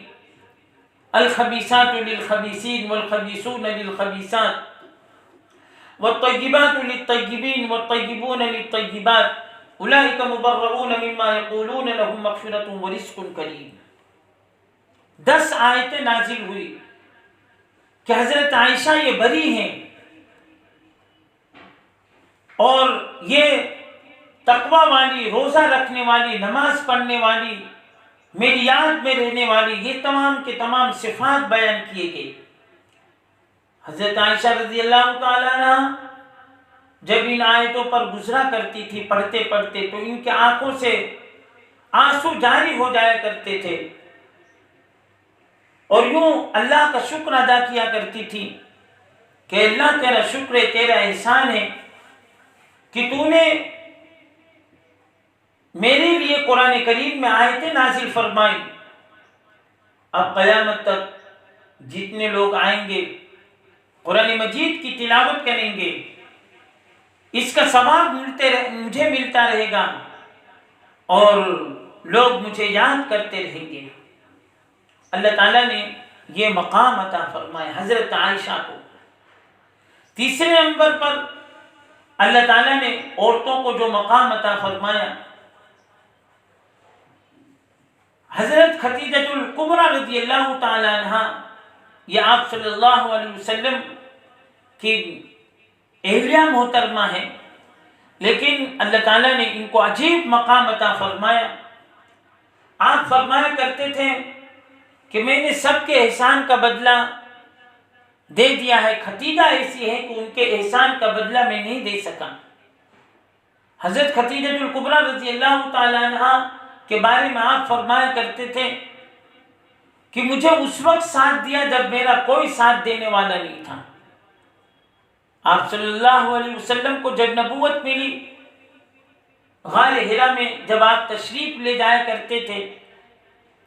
الخبیثات للخبیثین والخبیثون للخبیثات والطیبات للطیبین والطیبون للطیبات اولئک مبرؤون مما یقولون لهم مغفرۃ ورزق کریم. 10 آیتیں نازل ہوئی کہ حضرت عائشہ یہ بری ہیں اور یہ تقوی والی، روزہ رکھنے والی، نماز پڑھنے والی، میری یاد میں رہنے والی، یہ تمام کے تمام صفات بیان کیے گئے. حضرت عائشہ رضی اللہ تعالیٰ عنہ جب ان آیتوں پر گزرا کرتی تھی پڑھتے پڑھتے تو ان کے آنکھوں سے آنسو جاری ہو جایا کرتے تھے، اور یوں اللہ کا شکر ادا کیا کرتی تھی کہ اللہ تیرا شکر ہے، تیرا احسان ہے کہ تو نے میرے لیے قرآن کریم میں آیتیں نازل فرمائی. اب قیامت تک جتنے لوگ آئیں گے قرآن مجید کی تلاوت کریں گے، اس کا ثواب مجھے ملتا رہے گا اور لوگ مجھے یاد کرتے رہیں گے۔ اللہ تعالیٰ نے یہ مقام عطا فرمایا حضرت عائشہ کو۔ تیسرے نمبر پر اللہ تعالیٰ نے عورتوں کو جو مقام عطا فرمایا، حضرت خدیجہ الکبریٰ رضی اللہ تعالی عنہا، یہ آپ صلی اللہ علیہ وسلم کی اہلیہ محترمہ ہیں، لیکن اللہ تعالیٰ نے ان کو عجیب مقام عطا فرمایا۔ آپ فرمایا کرتے تھے کہ میں نے سب کے احسان کا بدلہ دے دیا ہے، خدیجہ ایسی ہے کہ ان کے احسان کا بدلہ میں نہیں دے سکا۔ حضرت خدیجہ الکبریٰ رضی اللہ تعالی عنہا کے بارے میں آپ فرمایا کرتے تھے کہ مجھے اس وقت ساتھ دیا جب میرا کوئی ساتھ دینے والا نہیں تھا۔ آپ صلی اللہ علیہ وسلم کو جب نبوت ملی، غار حرا میں جب آپ تشریف لے جایا کرتے تھے،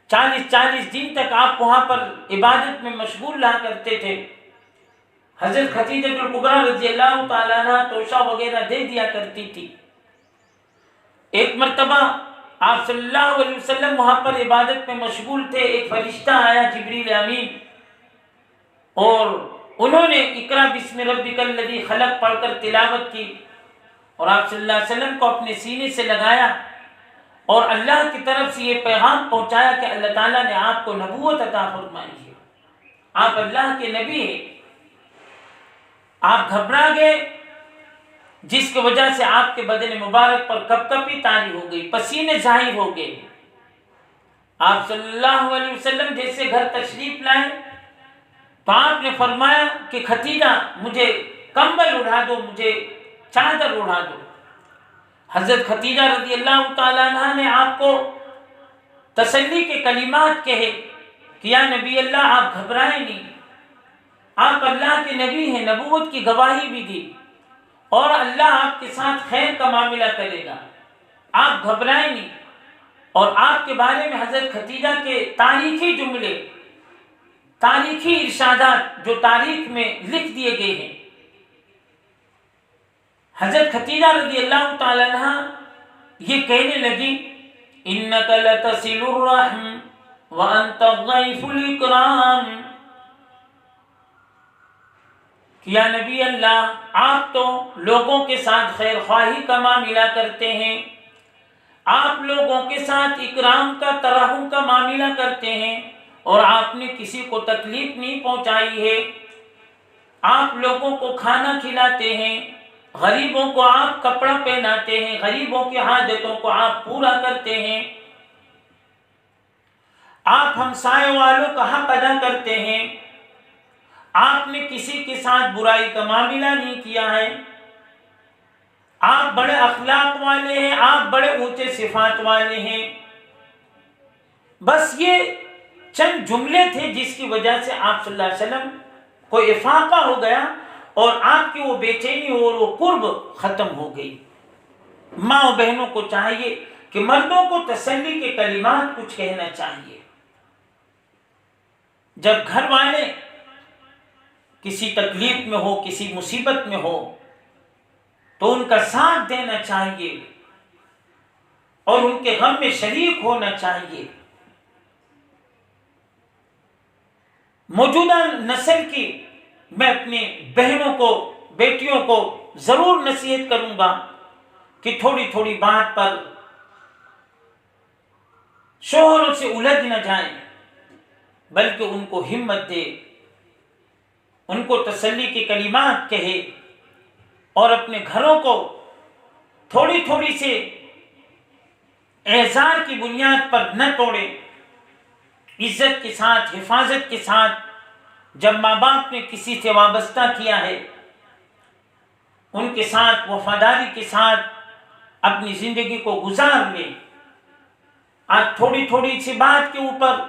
40 دن تک آپ وہاں پر عبادت میں مشغول رہا کرتے تھے۔ حضرت خدیجہ الکبریٰ رضی اللہ تعالیٰ عنہ توشہ وغیرہ دے دیا کرتی تھی۔ ایک مرتبہ آپ صلی اللہ علیہ وسلم وہاں پر عبادت میں مشغول تھے، ایک فرشتہ آیا جبریل امین، اور انہوں نے اقرا بسم ربک الذی خلق پڑھ کر تلاوت کی اور آپ صلی اللہ علیہ وسلم کو اپنے سینے سے لگایا اور اللہ کی طرف سے یہ پیغام پہنچایا کہ اللہ تعالیٰ نے آپ کو نبوت عطا فرمائی ہے، آپ اللہ کے نبی ہیں۔ آپ گھبرا گئے، جس کی وجہ سے آپ کے بدن مبارک پر کپکپی طاری ہو گئی، پسینے ظاہر ہو گئے۔ آپ صلی اللہ علیہ وسلم جیسے گھر تشریف لائے تو آپ نے فرمایا کہ خدیجہ مجھے کمبل اڑا دو، مجھے چادر اڑا دو۔ حضرت خدیجہ رضی اللہ تعالیٰ عنہ نے آپ کو تسلی کے کلمات کہے کہ یا نبی اللہ آپ گھبرائیں نہیں، آپ اللہ کے نبی ہیں، نبوت کی گواہی بھی دی اور اللہ آپ کے ساتھ خیر کا معاملہ کرے گا، آپ گھبرائیں نہیں۔ اور آپ کے بارے میں حضرت خدیجہ کے تاریخی جملے، تاریخی ارشادات جو تاریخ میں لکھ دیے گئے ہیں۔ حضرت خدیجہ رضی اللہ تعالی عنہ یہ کہنے لگی انک لتصل الرحم وانت ضیف الاکرام، کہ یا نبی اللہ آپ تو لوگوں کے ساتھ خیر خواہی کا معاملہ کرتے ہیں، آپ لوگوں کے ساتھ اکرام کا ترحم کا معاملہ کرتے ہیں اور آپ نے کسی کو تکلیف نہیں پہنچائی ہے، آپ لوگوں کو کھانا کھلاتے ہیں، غریبوں کو آپ کپڑا پہناتے ہیں، غریبوں کی حاجتوں کو آپ پورا کرتے ہیں، آپ ہمسائے والوں کا حق ادا کرتے ہیں، آپ نے کسی کے ساتھ برائی کا معاملہ نہیں کیا ہے، آپ بڑے اخلاق والے ہیں، آپ بڑے اونچے صفات والے ہیں۔ بس یہ چند جملے تھے جس کی وجہ سے آپ صلی اللہ علیہ وسلم کو افاقہ ہو گیا اور آپ کی وہ بے چینی اور وہ قرب ختم ہو گئی۔ ماں و بہنوں کو چاہیے کہ مردوں کو تسلی کے کلمات کچھ کہنا چاہیے۔ جب گھر والے کسی تکلیف میں ہو، کسی مصیبت میں ہو تو ان کا ساتھ دینا چاہیے اور ان کے غم میں شریک ہونا چاہیے۔ موجودہ نسل کی میں اپنی بہنوں کو، بیٹیوں کو ضرور نصیحت کروں گا کہ تھوڑی تھوڑی بات پر شوہروں سے الجھ نہ جائیں، بلکہ ان کو ہمت دے، ان کو تسلی کے کلمات کہے اور اپنے گھروں کو تھوڑی تھوڑی سے اعزار کی بنیاد پر نہ توڑے، عزت کے ساتھ، حفاظت کے ساتھ۔ جب ماں باپ نے کسی سے وابستہ کیا ہے ان کے ساتھ وفاداری کے ساتھ اپنی زندگی کو گزار لے۔ آج تھوڑی تھوڑی سی بات کے اوپر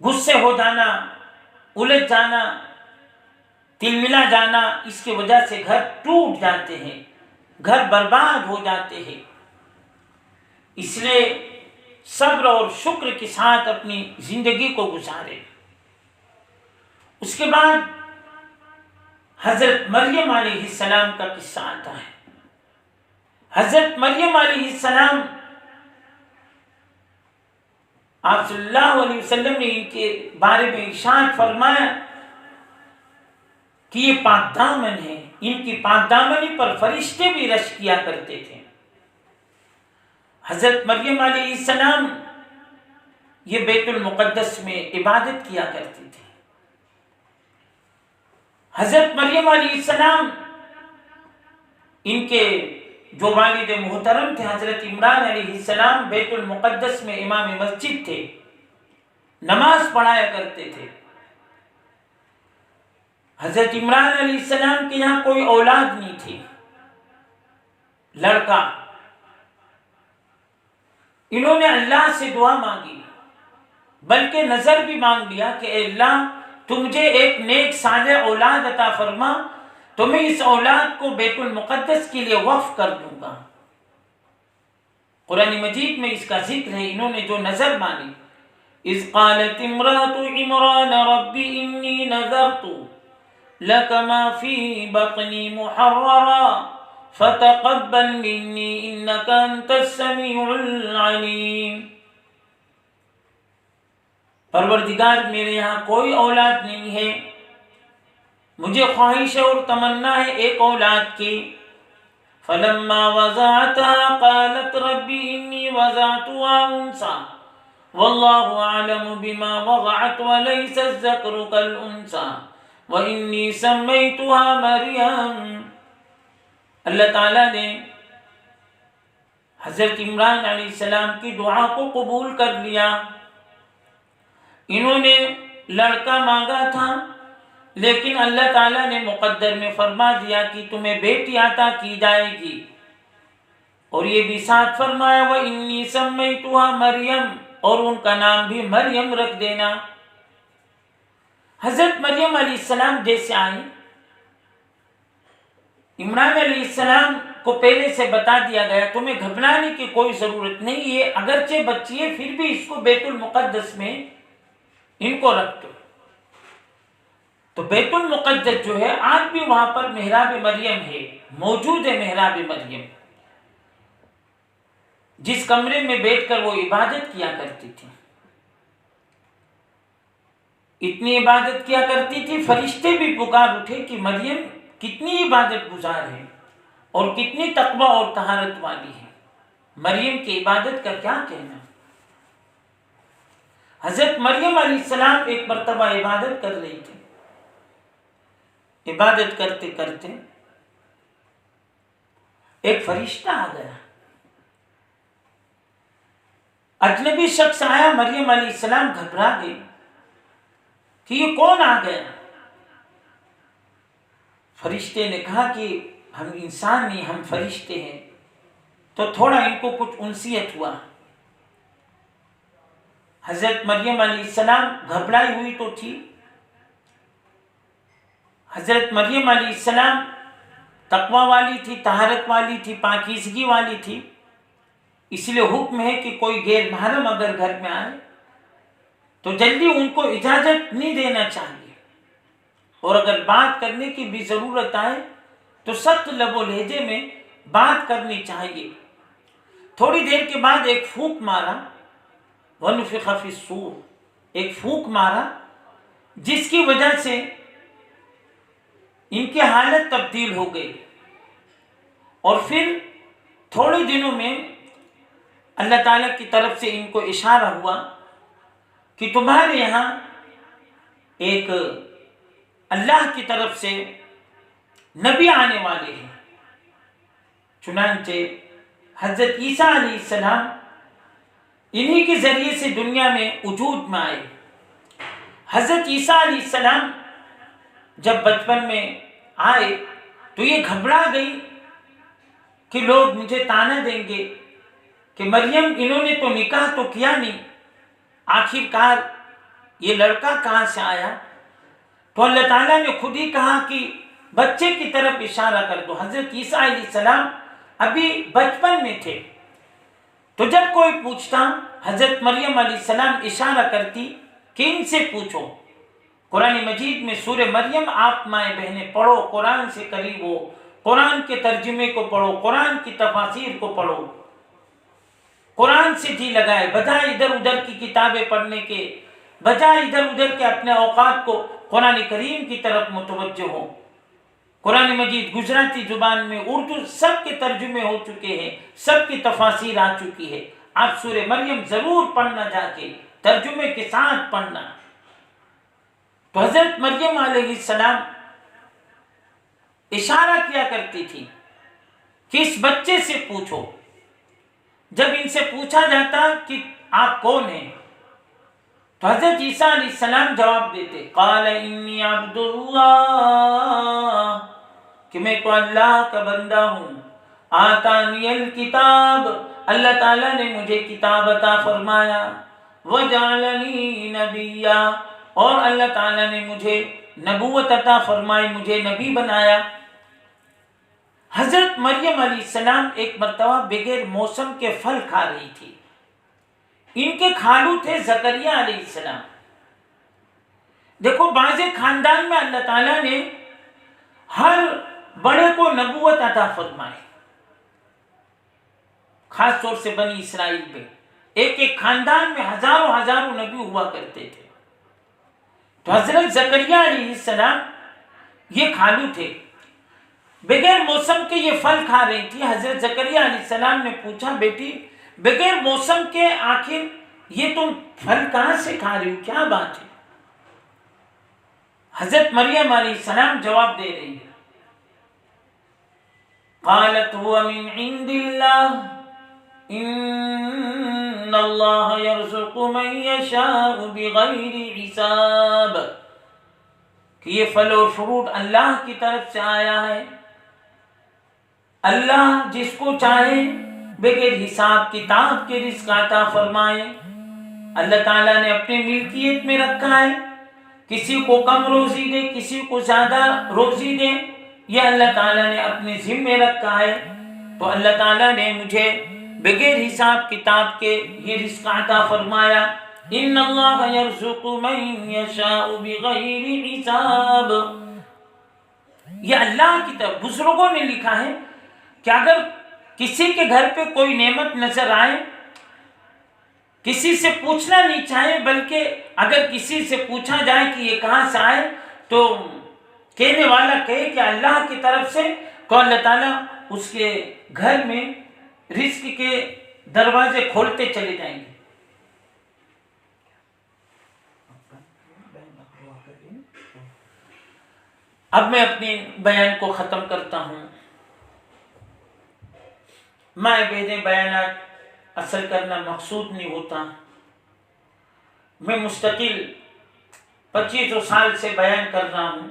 غصے ہو جانا، الجھ جانا، تل ملا جانا، اس کی وجہ سے گھر ٹوٹ جاتے ہیں، گھر برباد ہو جاتے ہیں۔ اس لیے صبر اور شکر کے ساتھ اپنی زندگی کو گزارے اس کے بعد حضرت مریم علیہ السلام کا قصہ آتا ہے. حضرت مریم علیہ السلام، آپ صلی اللہ علیہ وسلم نے ان کے بارے میں ارشاد فرمایا کہ یہ پاک دامن ہے. ان کی پاک دامنی پر فرشتے بھی رش کیا کرتے تھے. حضرت مریم علیہ السلام یہ بیت المقدس میں عبادت کیا کرتی تھی. حضرت مریم علیہ السلام، ان کے جو والد محترم تھے حضرت عمران علیہ السلام، بیت المقدس میں امام مسجد تھے، نماز پڑھایا کرتے تھے. حضرت عمران علیہ السلام کے یہاں کوئی اولاد نہیں تھی، لڑکا. انہوں نے اللہ سے دعا مانگی، بلکہ نظر بھی مانگ لیا کہ اے اللہ تو مجھے ایک نیک صالح اولاد عطا فرما تو میں اس اولاد کو بیت المقدس کے لیے وقف کر دوں گا. قرآن مجید میں اس کا ذکر ہے. انہوں نے جو نظر مانی، اذ قالت امرأة عمران رب انی نذرت لك ما في بطني محررا فتقبل مني انك انت السميع العليم. پروردگار میرے یہاں کوئی اولاد نہیں ہے، مجھے خواہش اور تمنا ہے ایک اولاد کی. فلما وضعتها قالت رب انی وضعتها انثى والله اعلم بما وضعت وليس الذكر كالانثى وانی سمیتها مریم. اللہ تعالیٰ نے حضرت عمران علیہ السلام کی دعا کو قبول کر لیا. انہوں نے لڑکا مانگا تھا، لیکن اللہ تعالیٰ نے مقدر میں فرما دیا کہ تمہیں بیٹی عطا کی جائے گی. اور یہ بھی ساتھ فرمایا وَإِنِّي سَمَّيْتُهَا مریم، اور ان کا نام بھی مریم رکھ دینا. حضرت مریم علیہ السلام جیسے آئی، عمران علیہ السلام کو پہلے سے بتا دیا گیا تمہیں گھبرانے کی کوئی ضرورت نہیں، یہ اگرچہ بچی ہے پھر بھی اس کو بیت المقدس میں ان کو رکھ دو. تو بیت المقدس جو ہے آج بھی وہاں پر محراب مریم ہے، موجود ہے محراب مریم، جس کمرے میں بیٹھ کر وہ عبادت کیا کرتی تھی. اتنی عبادت کیا کرتی تھی فرشتے بھی پکار اٹھے کہ مریم کتنی عبادت گزار ہے اور کتنی تقوی اور طہارت والی ہے. مریم کی عبادت کا کیا کہنا. حضرت مریم علیہ السلام ایک مرتبہ عبادت کر رہی تھی. عبادت کرتے کرتے ایک فرشتہ آ گیا، اجنبی شخص آیا. مریم علیہ السلام گھبرا گئی کہ یہ کون آ گیا. فرشتے نے کہا کہ ہم انسان نہیں، ہم فرشتے ہیں. تو تھوڑا ان کو کچھ انسیت ہوا. حضرت مریم علیہ السلام گھبرائی ہوئی تو تھی. حضرت مریم علیہ السلام تقوی والی تھی، طہارت والی تھی، پاکیزگی والی تھی. اس لیے حکم ہے کہ کوئی غیر محرم اگر گھر میں آئے تو جلدی ان کو اجازت نہیں دینا چاہیے، اور اگر بات کرنے کی بھی ضرورت آئے تو سخت لب و لہجے میں بات کرنی چاہیے. تھوڑی دیر کے بعد ایک پھونک مارا، وَنُفِخَ فِي الصُّورِ، ایک پھونک مارا جس کی وجہ سے ان کی حالت تبدیل ہو گئی. اور پھر تھوڑے دنوں میں اللہ تعالیٰ کی طرف سے ان کو اشارہ ہوا کہ تمہارے یہاں ایک اللہ کی طرف سے نبی آنے والے ہیں. چنانچہ حضرت عیسیٰ علیہ السلام انہی کے ذریعے سے دنیا میں وجود میں آئے. حضرت عیسیٰ علیہ السلام جب بچپن میں آئے تو یہ گھبرا گئی کہ لوگ مجھے طعنہ دیں گے کہ مریم انہوں نے تو نکاح تو کیا نہیں، آخر کار یہ لڑکا کہاں سے آیا. تو اللہ تعالیٰ نے خود ہی کہا کہ بچے کی طرف اشارہ کر دو. حضرت عیسیٰ علیہ السلام ابھی بچپن میں تھے. تو جب کوئی پوچھتا حضرت مریم علیہ السلام اشارہ کرتی کہ ان سے پوچھو. قرآن مجید میں سورہ مریم آپ مائیں بہنیں پڑھو، قرآن سے قریب ہو، قرآن کے ترجمے کو پڑھو، قرآن کی تفاسیر کو پڑھو، قرآن سے جی لگائے، بجائے ادھر ادھر کی کتابیں پڑھنے کے، بجائے ادھر ادھر کے اپنے اوقات کو قرآن کریم کی طرف متوجہ ہو۔ قرآن مجید گجراتی زبان میں، اردو، سب کے ترجمے ہو چکے ہیں، سب کی تفاسیر آ چکی ہے۔ آپ سورہ مریم ضرور پڑھنا، جا کے ترجمے کے ساتھ پڑھنا۔ تو حضرت مریم علیہ السلام اشارہ کیا کرتی تھی کہ اس بچے سے پوچھو۔ جب ان سے پوچھا جاتا کہ آپ کون ہیں تو حضرت عیسیٰ علیہ السلام جواب دیتے، قال انی عبد اللہ، کہ میں تو اللہ کا بندہ ہوں، آتانی الکتاب، اللہ تعالیٰ نے مجھے کتاب عطا فرمایا، وجعلنی نبیا، اور اللہ تعالیٰ نے مجھے نبوت عطا فرمائی، مجھے نبی بنایا۔ حضرت مریم علیہ السلام ایک مرتبہ بغیر موسم کے پھل کھا رہی تھی۔ ان کے خالو تھے زکریا علیہ السلام۔ دیکھو، بعض خاندان میں اللہ تعالیٰ نے ہر بڑے کو نبوت عطا فرمائی، خاص طور سے بنی اسرائیل میں ایک ایک خاندان میں ہزاروں ہزاروں نبی ہوا کرتے تھے۔ تو حضرت زکریا علیہ السلام یہ خالو تھے، بغیر موسم کے یہ پھل کھا رہی تھی۔ حضرت زکریا علیہ السلام نے پوچھا، بیٹی بغیر موسم کے آخر یہ تم پھل کہاں سے کھا رہی ہو، کیا بات ہے؟ حضرت مریم علیہ السلام جواب دے رہی ہے، قالت هو من عند اللہ ان اللہ یرزق من یشاء بغیر حساب، کہ یہ پھل اور فروٹ اللہ کی طرف سے آیا ہے، اللہ جس کو چاہے بغیر حساب کتاب کے رزق عطا فرمائے۔ اللہ تعالیٰ نے اپنے ملکیت میں رکھا ہے، کسی کو کم روزی دے، کسی کو زیادہ روزی دے، یہ اللہ تعالیٰ نے اپنے ذمے رکھا ہے۔ تو اللہ تعالیٰ نے مجھے بغیر حساب کتاب کے یہ رزق عطا فرمایا، ان اللہ یرزق من یشاء بغیر حساب۔ یہ اللہ کی طرف بزرگوں نے لکھا ہے کہ اگر کسی کے گھر پہ کوئی نعمت نظر آئے، کسی سے پوچھنا نہیں چاہے، بلکہ اگر کسی سے پوچھا جائے کہ یہ کہاں سے آئے تو کہنے والا کہے کہ اللہ کی طرف سے، تو اللہ تعالیٰ اس کے گھر میں رزق کے دروازے کھولتے چلے جائیں گے۔ اب میں اپنے بیان کو ختم کرتا ہوں۔ مائیں بہنیں، بیانات اصل کرنا مقصود نہیں ہوتا۔ میں مستقل 25 سال سے بیان کر رہا ہوں۔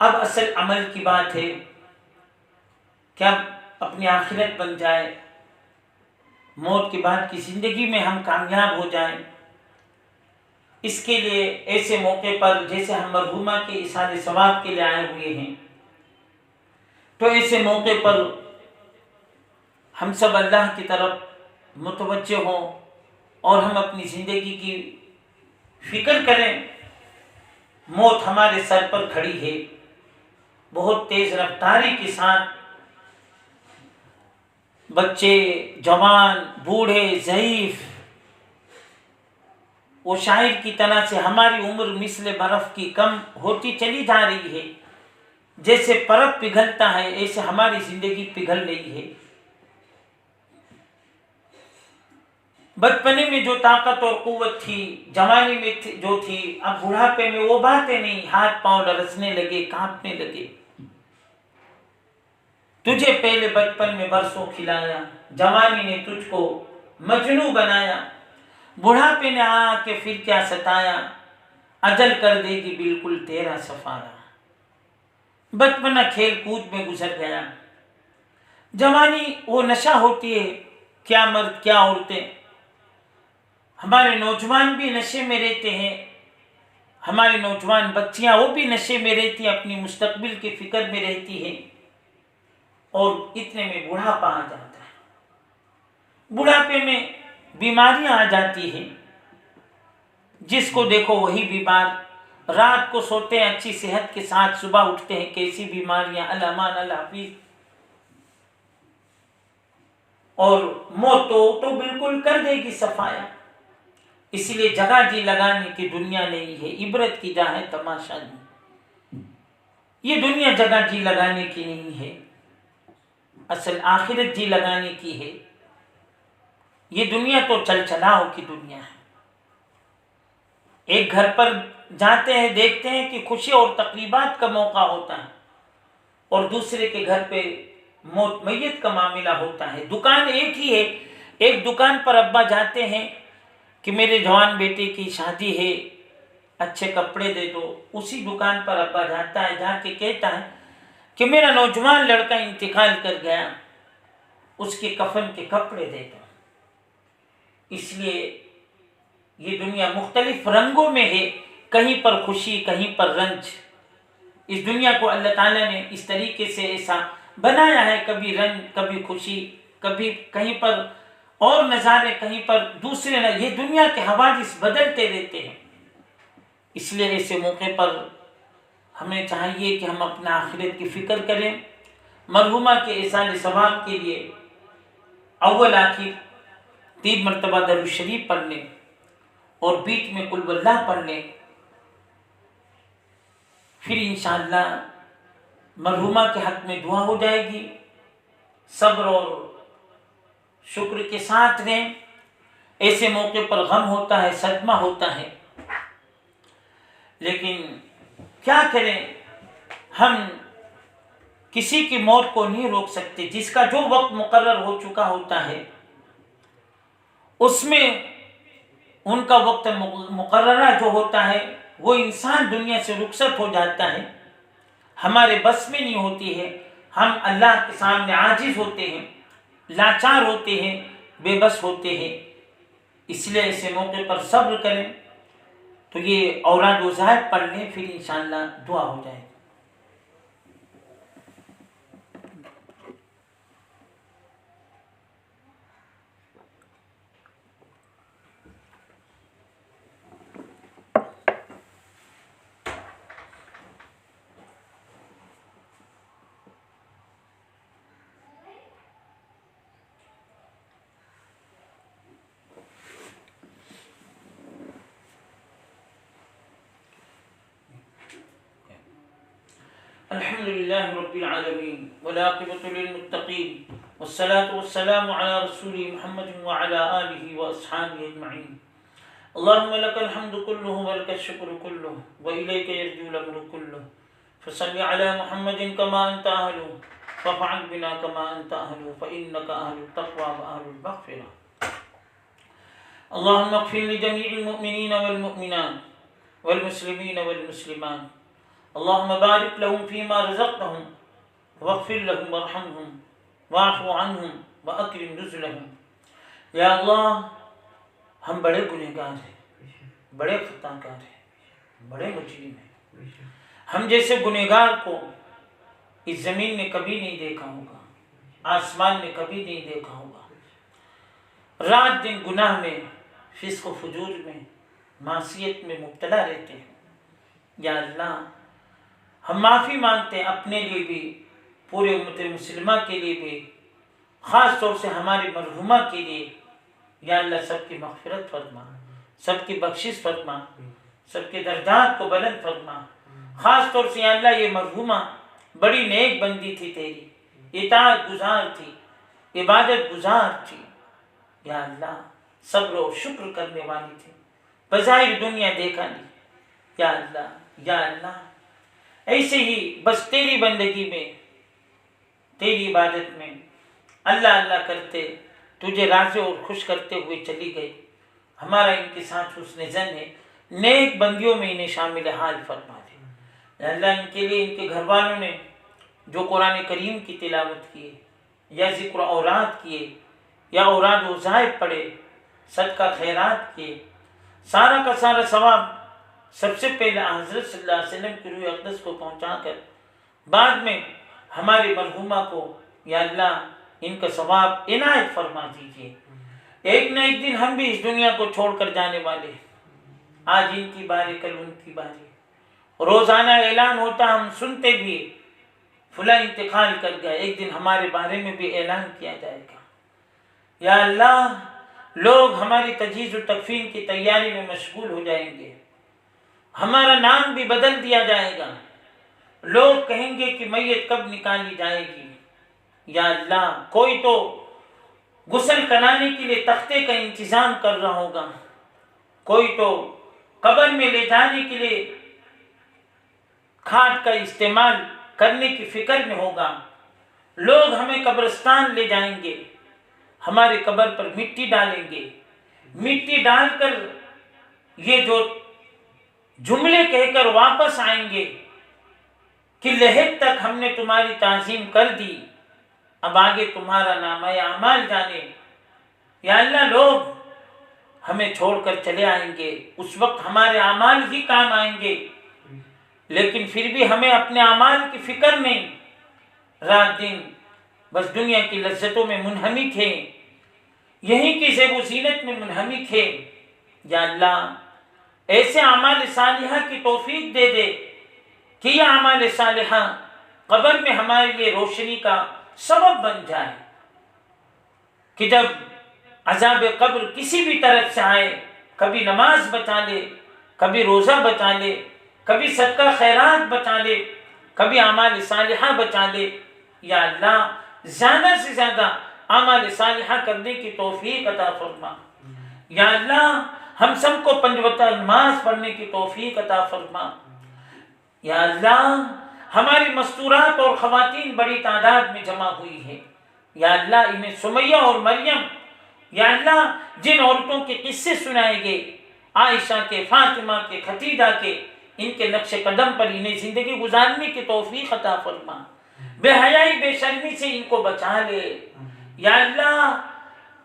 اب اصل عمل کی بات ہے کہ اب اپنی آخرت بن جائے، موت کے بعد کی زندگی میں ہم کامیاب ہو جائیں۔ اس کے لیے ایسے موقع پر جیسے ہم مرحومہ کے اصحال ثواب کے لیے آئے ہوئے ہیں، تو ایسے موقع پر ہم سب اللہ کی طرف متوجہ ہوں اور ہم اپنی زندگی کی فکر کریں۔ موت ہمارے سر پر کھڑی ہے، بہت تیز رفتاری کے ساتھ، بچے، جوان، بوڑھے، ضعیف، وہ شاعر کی طرح سے ہماری عمر مثل برف کی کم ہوتی چلی جا رہی ہے۔ جیسے برف پگھلتا ہے ایسے ہماری زندگی پگھل رہی ہے۔ بچپنے میں جو طاقت اور قوت تھی، جوانی میں جو تھی، اب بڑھاپے میں وہ باتیں نہیں، ہاتھ پاؤں لرزنے لگے، کانپنے لگے۔ تجھے پہلے بچپن میں برسوں کھلایا، جوانی نے تجھ کو مجنوں بنایا، بڑھاپے نے آ کے پھر کیا ستایا، اجل کر دے گی بالکل تیرا سفارا۔ بچپنا کھیل کود میں گزر گیا، جوانی وہ نشہ ہوتی ہے، کیا مرد کیا عورتیں۔ ہمارے نوجوان بھی نشے میں رہتے ہیں، ہماری نوجوان بچیاں وہ بھی نشے میں رہتی ہیں، اپنی مستقبل کی فکر میں رہتی ہیں، اور اتنے میں بڑھاپا آ جاتا ہے۔ بڑھاپے میں بیماریاں آ جاتی ہیں، جس کو دیکھو وہی بیمار، رات کو سوتے ہیں اچھی صحت کے ساتھ، صبح اٹھتے ہیں کیسی بیماریاں، الامان الحفیظ، اور موت تو بالکل کر دے گی صفایا۔ اس لیے جگہ جی لگانے کی دنیا نہیں ہے، عبرت کی جا ہے تماشا نہیں۔ یہ دنیا جگہ جی لگانے کی نہیں ہے، اصل آخرت جی لگانے کی ہے۔ یہ دنیا تو چل چلاؤ کی دنیا ہے۔ ایک گھر پر جاتے ہیں، دیکھتے ہیں کہ خوشی اور تقریبات کا موقع ہوتا ہے، اور دوسرے کے گھر پہ موت میت کا معاملہ ہوتا ہے۔ دکان ایک ہی ہے، ایک دکان پر ابا جاتے ہیں کہ میرے جوان بیٹے کی شادی ہے، اچھے کپڑے دے دو۔ اسی دکان پر ابا جاتا ہے، جا کے کہتا ہے کہ میرا نوجوان لڑکا انتقال کر گیا، اس کے کفن کے کپڑے دے دو۔ اس لیے یہ دنیا مختلف رنگوں میں ہے، کہیں پر خوشی، کہیں پر رنج۔ اس دنیا کو اللہ تعالیٰ نے اس طریقے سے ایسا بنایا ہے، کبھی رنج، کبھی خوشی، کبھی کہیں پر اور نظارے، کہیں پر دوسرے یہ دنیا کے حوادث بدلتے رہتے ہیں۔ اس لیے ایسے موقع پر ہمیں چاہیے کہ ہم اپنا آخرت کی فکر کریں، مرحومہ کے ایصال ثواب کے لیے اول آخر 3 مرتبہ درود الشریف پڑھ لیں، اور بیچ میں قل واللہ پڑھ لیں۔ پھر انشاءاللہ مرحومہ کے حق میں دعا ہو جائے گی۔ صبر اور شکر کے ساتھ رہیں، ایسے موقع پر غم ہوتا ہے، صدمہ ہوتا ہے، لیکن کیا کریں، ہم کسی کی موت کو نہیں روک سکتے۔ جس کا جو وقت مقرر ہو چکا ہوتا ہے، اس میں ان کا وقت مقررہ جو ہوتا ہے، وہ انسان دنیا سے رخصت ہو جاتا ہے، ہمارے بس میں نہیں ہوتی ہے۔ ہم اللہ کے سامنے عاجز ہوتے ہیں، لاچار ہوتے ہیں، بے بس ہوتے ہیں۔ اس لیے ایسے موقع پر صبر کریں۔ تو یہ اوراد وظائف پڑھ لیں، پھر انشاءاللہ دعا ہو جائے گی۔ الحمد لله رب العالمين والعاقبة للمتقين والصلاة والسلام على رسول محمد وعلى آله وأصحابه أجمعين. اللهم لك الحمد كله ولك الشكر كله وإليك يرجو الأمر كله، فصل على محمد كما أنت أهله وافعل بنا كما أنت أهله فإنك أهل التقوى وأهل المغفرة. اللهم اغفر لجميع المؤمنين والمؤمنات والمسلمين والمسلمات، اللهم بارك لهم فيما رزقتهم واغفر لهم وارحمهم واعف عنهم واکرم نزلهم. یا اللہ، ہم بڑے گنہگار ہیں، بڑے خطا کار ہیں، بڑے مجرم ہیں۔ ہم جیسے گنہگار کو اس زمین میں کبھی نہیں دیکھا ہوگا، آسمان میں کبھی نہیں دیکھا ہوگا۔ رات دن گناہ میں، فسق و فجور میں، معصیت میں مبتلا رہتے ہیں۔ یا اللہ، ہم معافی مانگتے ہیں اپنے لیے بھی، پورے امت مسلمہ کے لیے بھی، خاص طور سے ہماری مرحومہ کے لیے۔ یا اللہ، سب کی مغفرت فرما، سب کی بخشش فرما، سب کے درجات کو بلند فرما۔ خاص طور سے یا اللہ، یہ مرحومہ بڑی نیک بندی تھی، تیری اطاعت گزار تھی، عبادت گزار تھی۔ یا اللہ، صبر و شکر کرنے والی تھی، بظاہر دنیا دیکھا نہیں۔ یا اللہ، یا اللہ، ایسے ہی بس تیری بندگی میں، تیری عبادت میں اللہ اللہ کرتے تجھے راضی اور خوش کرتے ہوئے چلی گئی۔ ہمارا ان کے ساتھ حسن ظن ہے، نیک بندیوں میں انہیں شامل حال فرما دے۔ اللہ، ان کے لیے ان کے گھر والوں نے جو قرآن کریم کی تلاوت کیے، یا ذکر اوراد کیے، یا اوراد وظائف پڑھے، صدقہ خیرات کیے، سارا کا سارا ثواب سب سے پہلے حضرت صلی اللہ علیہ وسلم کی روح اقدس کو پہنچا کر بعد میں ہماری مرحومہ کو یا اللہ ان کا ثواب عنایت فرما دیجیے۔ ایک نہ ایک دن ہم بھی اس دنیا کو چھوڑ کر جانے والے ہیں۔ آج ان کی باری کل ان کی باری. روزانہ اعلان ہوتا ہم سنتے بھی فلاں انتقال کر گیا, ایک دن ہمارے بارے میں بھی اعلان کیا جائے گا. یا اللہ لوگ ہماری تجہیز و تکفین کی تیاری میں مشغول ہو جائیں گے, ہمارا نام بھی بدل دیا جائے گا, لوگ کہیں گے کہ میت کب نکالی جائے گی. یا اللہ کوئی تو غسل کرانے کے لیے تختے کا انتظام کر رہا ہوگا, کوئی تو قبر میں لے جانے کے لیے کھاٹ کا استعمال کرنے کی فکر میں ہوگا. لوگ ہمیں قبرستان لے جائیں گے, ہمارے قبر پر مٹی ڈالیں گے, مٹی ڈال کر یہ جو جملے کہہ کر واپس آئیں گے کہ لحد تک ہم نے تمہاری تعظیم کر دی, اب آگے تمہارا نامہ اعمال جانے. یا اللہ لوگ ہمیں چھوڑ کر چلے آئیں گے, اس وقت ہمارے اعمال ہی کام آئیں گے, لیکن پھر بھی ہمیں اپنے اعمال کی فکر نہیں, رات دن بس دنیا کی لذتوں میں منہمک ہیں, یہیں کی زیب و زینت میں منہمک ہے. یا اللہ ایسے اعمال صالحہ کی توفیق دے دے کہ یہ اعمال صالحہ قبر میں ہمارے لیے روشنی کا سبب بن جائے, کہ جب عذاب قبر کسی بھی طرف سے آئے, کبھی نماز بچا لے, کبھی روزہ بچا لے, کبھی صدقہ خیرات بچا لے, کبھی اعمال صالحہ بچا لے. یا اللہ زیادہ سے زیادہ اعمال صالحہ کرنے کی توفیق عطا فرما. یا اللہ ہم سب کو 5 وقت نماز پڑھنے کی توفیق عطا فرما. یا اللہ ہماری مستورات اور خواتین بڑی تعداد میں جمع ہوئی ہیں, یا اللہ انہیں سمیہ اور مریم, یا اللہ جن عورتوں کے قصے سنائے گئے, عائشہ کے, فاطمہ کے, خدیجہ کے, ان کے نقش قدم پر انہیں زندگی گزارنے کی توفیق عطا فرما. بے حیائی بے شرمی سے ان کو بچا لے. یا اللہ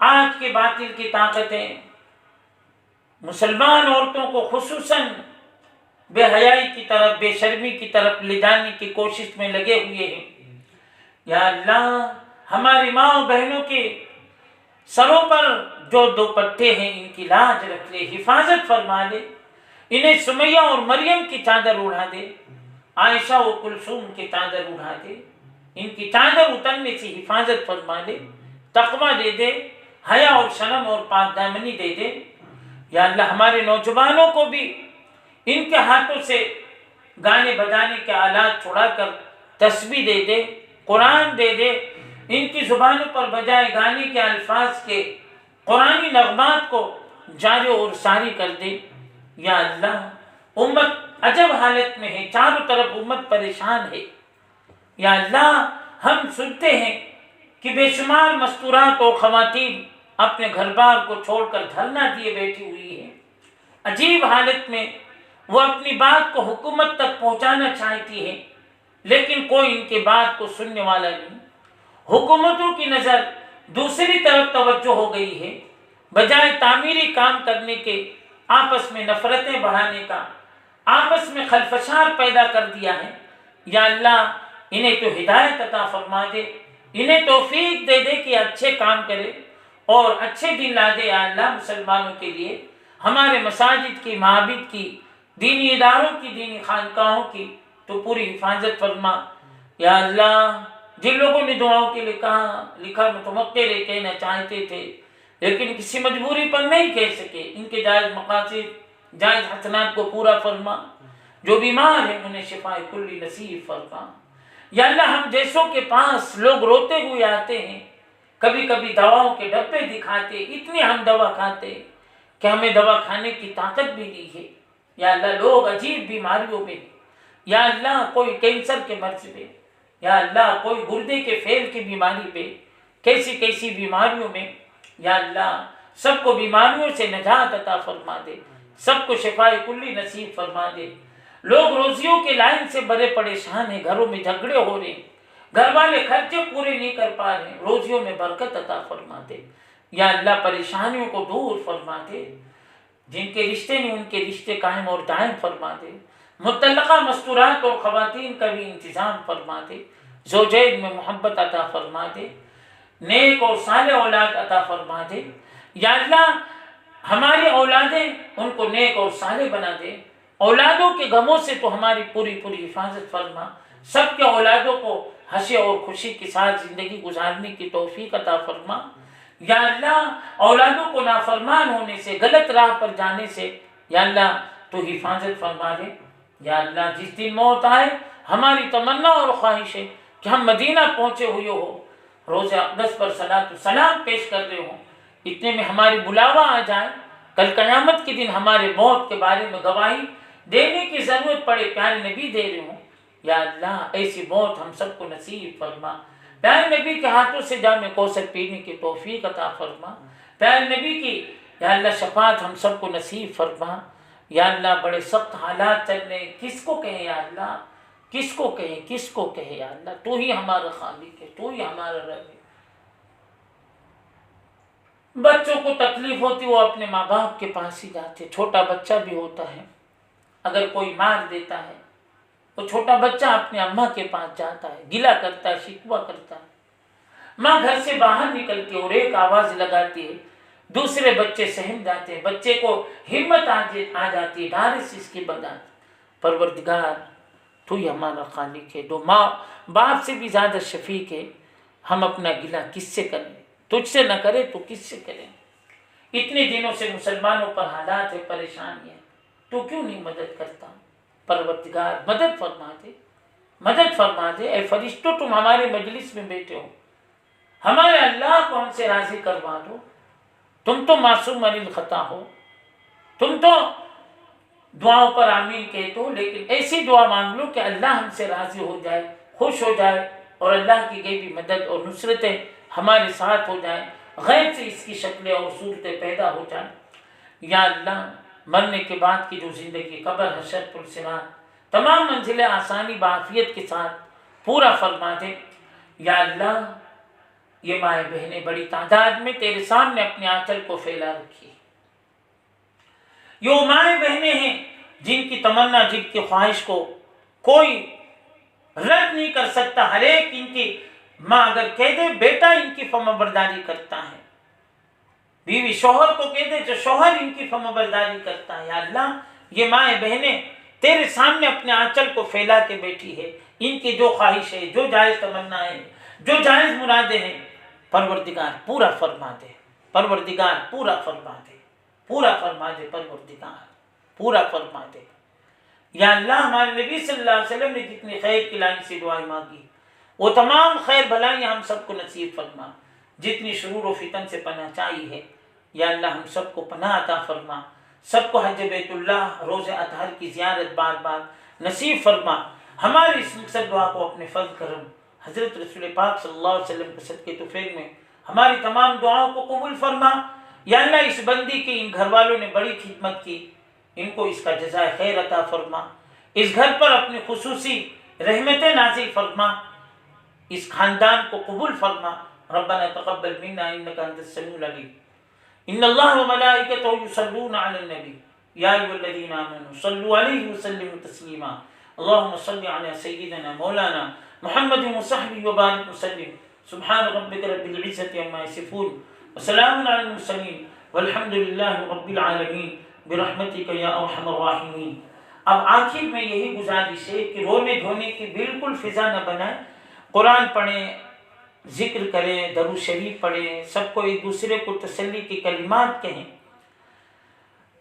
آج کے باطل کی طاقتیں مسلمان عورتوں کو خصوصاً بے حیائی کی طرف, بے شرمی کی طرف لے جانے کی کوشش میں لگے ہوئے ہیں. یا اللہ ہماری ماں و بہنوں کے سروں پر جو دوپٹے ہیں ان کی لاج رکھ لے, حفاظت فرما لے, انہیں سمیہ اور مریم کی چادر اڑا دے, عائشہ و کلثوم کی چادر اڑا دے, ان کی چادر اترنے سے حفاظت فرما لے, تقویٰ دے دے, حیا اور شرم اور پاک دامنی دے دے. یا اللہ ہمارے نوجوانوں کو بھی ان کے ہاتھوں سے گانے بجانے کے آلات چھڑا کر تسبیح دے دے, قرآن دے دے, ان کی زبانوں پر بجائے گانے کے الفاظ کے قرآنی نغمات کو جاری اور ساری کر دے. یا اللہ امت عجب حالت میں ہے, چاروں طرف امت پریشان ہے. یا اللہ ہم سنتے ہیں کہ بے شمار مستورات اور خواتین اپنے گھر بار کو چھوڑ کر دھرنا دیے بیٹھی ہوئی ہیں, عجیب حالت میں وہ اپنی بات کو حکومت تک پہنچانا چاہتی ہے, لیکن کوئی ان کی بات کو سننے والا نہیں. حکومتوں کی نظر دوسری طرف توجہ ہو گئی ہے, بجائے تعمیری کام کرنے کے آپس میں نفرتیں بڑھانے کا, آپس میں خلفشار پیدا کر دیا ہے. یا اللہ انہیں تو ہدایت عطا فرما دے, انہیں توفیق دے دے کہ اچھے کام کرے اور اچھے دن لا دے. یا اللہ مسلمانوں کے لیے ہمارے مساجد کی, معابد کی, دینی اداروں کی, دینی خانقاہوں کی تو پوری حفاظت فرما. یا اللہ جن لوگوں نے دعاؤں کے لیے کہا لکھا متوقع رہے کہنا چاہتے تھے لیکن کسی مجبوری پر نہیں کہہ سکے, ان کے جائز مقاصد جائز حسنات کو پورا فرما. جو بیمار ہیں انہیں شفا کلی نصیب فرما. یا اللہ ہم جیسوں کے پاس لوگ روتے ہوئے آتے ہیں, کبھی کبھی دواؤں کے ڈبے دکھاتے, اتنی ہم دوا کھاتے کہ ہمیں دوا کھانے کی طاقت بھی نہیں ہے. یا اللہ لوگ عجیب بیماریوں میں, یا اللہ کوئی کینسر کے مرض پہ, یا اللہ کوئی گردے کے فیل کی بیماری پہ, کیسی کیسی بیماریوں میں. یا اللہ سب کو بیماریوں سے نجات عطا فرما دے, سب کو شفا کلی نصیب فرما دے. لوگ روزیوں کے لائن سے بڑے پریشان ہیں, گھروں میں جھگڑے ہو رہے ہیں, گھر والے خرچے پورے نہیں کر پا رہے ہیں, روزیوں میں برکت عطا فرما دے. یا اللہ پریشانیوں کو دور فرما دے, جن کے رشتے نہیں ان کے رشتے قائم اور دائم فرما دے. متعلقہ مستورات اور خواتین کا بھی انتظام فرما دے, زوجین میں محبت عطا فرما دے, نیک اور صالح اولاد عطا فرما دے. یا اللہ ہماری اولادیں ان کو نیک اور صالح بنا دے، اولادوں کے غموں سے تو ہماری پوری حفاظت فرما، سب کے اولادوں کو ہنسی اور خوشی کے ساتھ زندگی گزارنے کی توفیق عطا فرما۔ یا اللہ اولادوں کو نافرمان ہونے سے، غلط راہ پر جانے سے یا اللہ تو حفاظت فرما دے۔ یا اللہ جس دن موت آئے ہماری تمنا اور خواہش ہے کہ ہم مدینہ پہنچے ہوئے ہو، روز اقدس پر صلاۃ و سلام پیش کر رہے ہوں، اتنے میں ہماری بلاوا آ جائے، کل قیامت کے دن ہمارے موت کے بارے میں گواہی دینے کی ضرورت پڑے، پیارے نبی دے رہے ہوں۔ یا اللہ ایسی موت ہم سب کو نصیب فرما، پیارے نبی کے ہاتھوں سے جام کوثر پینے کی توفیق عطا فرما، پیارے نبی کی یا اللہ شفاعت ہم سب کو نصیب فرما۔ یا اللہ بڑے سخت حالات چل رہے ہیں، کس کو کہیں یا اللہ، کس کو کہیں، کس کو کہیں یا اللہ، تو ہی ہمارا خالق ہے، تو ہی ہمارا رب ہے۔ بچوں کو تکلیف ہوتی وہ اپنے ماں باپ کے پاس ہی جاتے، چھوٹا بچہ بھی ہوتا ہے، اگر کوئی مار دیتا ہے تو چھوٹا بچہ اپنے اماں کے پاس جاتا ہے، گلہ کرتا ہے، شکوہ کرتا ہے۔ ماں گھر سے باہر نکلتی ہے اور ایک آواز لگاتی ہے، دوسرے بچے سہم جاتے ہیں، بچے کو ہمت آ جاتی ہے، ڈھارس اس کی بداتی۔ پروردگار تو ہی ہمارا خالق ہے، جو ماں باپ سے بھی زیادہ شفیق ہے، ہم اپنا گلہ کس سے کریں، تجھ سے نہ کرے تو کس سے کریں؟ اتنے دنوں سے مسلمانوں پر حالات ہے، پریشانی ہے، تو کیوں نہیں مدد کرتا؟ پروردگار مدد فرما دے، مدد فرما دے۔ اے فرشتوں تم ہمارے مجلس میں بیٹھے ہو، ہمارے اللہ کو ہم سے راضی کروا دو، تم تو معصوم عن الخطا ہو، تم تو دعاؤں پر آمین کہتے ہو، لیکن ایسی دعا مانگ لو کہ اللہ ہم سے راضی ہو جائے، خوش ہو جائے، اور اللہ کی غیبی مدد اور نصرتیں ہمارے ساتھ ہو جائیں، غیب سے اس کی شکلیں اور صورتیں پیدا ہو جائیں۔ یا اللہ مرنے کے بعد کی جو زندگی، قبر، حشر، پرسرات، تمام منزلیں آسانی بعافیت کے ساتھ پورا فرما دے۔ یا اللہ یہ مائیں بہنیں بڑی تعداد میں تیرے سامنے اپنے آنچل کو پھیلا رکھی، یہ مائیں بہنیں ہیں جن کی تمنا، جن کی خواہش کو کوئی رد نہیں کر سکتا، ہر ایک ان کی ماں اگر کہہ دے بیٹا ان کی فرما برداری کرتا ہے، بیوی شوہر کو کہہ دے تو شوہر ان کی فرما برداری کرتا ہے۔ یا اللہ یہ مائیں بہنیں تیرے سامنے اپنے آنچل کو پھیلا کے بیٹھی ہے، ان کی جو خواہش ہے، جو جائز تمنا ہے، جو جائز مرادیں ہیں، پروردگار پورا فرما دے، پروردگار پورا فرما دے، پورا فرما دے، پروردگار پورا فرما دے۔ یا اللہ ہمارے نبی صلی اللہ علیہ وسلم نے جتنی خیر کی لائن سے دعائیں مانگی، وہ تمام خیر بھلائیاں ہم سب کو نصیب فرما، جتنی شرور و فتن سے پناہ چاہیے ہے یا اللہ ہم سب کو پناہ عطا فرما، سب کو حج بیت اللہ روز اطہر کی زیارت بار بار نصیب فرما، ہماری اس مقصد دعا کو اپنے فضل کرم حضرت رسول پاک صلی اللہ علیہ وسلم کے صدقے طفیل میں ہماری تمام دعاؤں کو قبول فرما۔ یا اللہ اس بندی کی ان گھر والوں نے بڑی خدمت کی، ان کو اس کا جزائے خیر عطا فرما، اس گھر پر اپنی خصوصی رحمتیں نازل فرما، اس خاندان کو قبول فرما۔ ربنا تقبل منا انك انت السميع العليم ان الله وملائكته يصلون على النبي يا ايها الذين امنوا صلوا عليه وسلموا تسليما اللهم صل على سيدنا مولانا محمد وصحبه وبارك وسلم سبحان ربك رب العزة عما يصفون وسلام على المرسلين والحمد لله رب العالمين برحمتك یا ارحم الراحمین۔ اب آخر میں یہی گزارش ہے کہ رونے دھونے کی بالکل فضا نہ بنائیں، قرآن پڑھیں، ذکر کریں، درود شریف پڑھیں، سب کو ایک دوسرے کو تسلی کی کلمات کہیں۔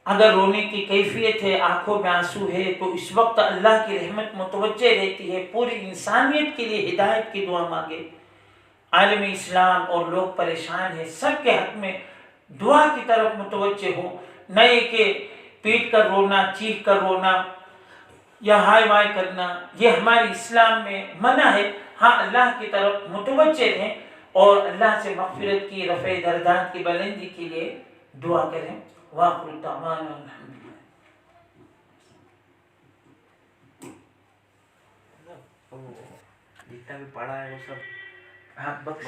اگر رونے کی کیفیت ہے، آنکھوں میں آنسو ہے، تو اس وقت اللہ کی رحمت متوجہ رہتی ہے، پوری انسانیت کے لیے ہدایت کی دعا مانگے۔ عالم اسلام اور لوگ پریشان ہیں، سب کے حق میں دعا کی طرف متوجہ ہو، نہ کہ پیٹ کر رونا، چیخ کر رونا یا ہائے وائے کرنا، یہ ہمارے اسلام میں منع ہے۔ ہاں اللہ کی طرف متوجہ رہیں اور اللہ سے مغفرت کی، رفع درجات کی بلندی کے لیے دعا کریں۔ وآخر دعوانا الحمدللہ۔ جتنا بھی پڑھا ہے وہ سب ہاں بخش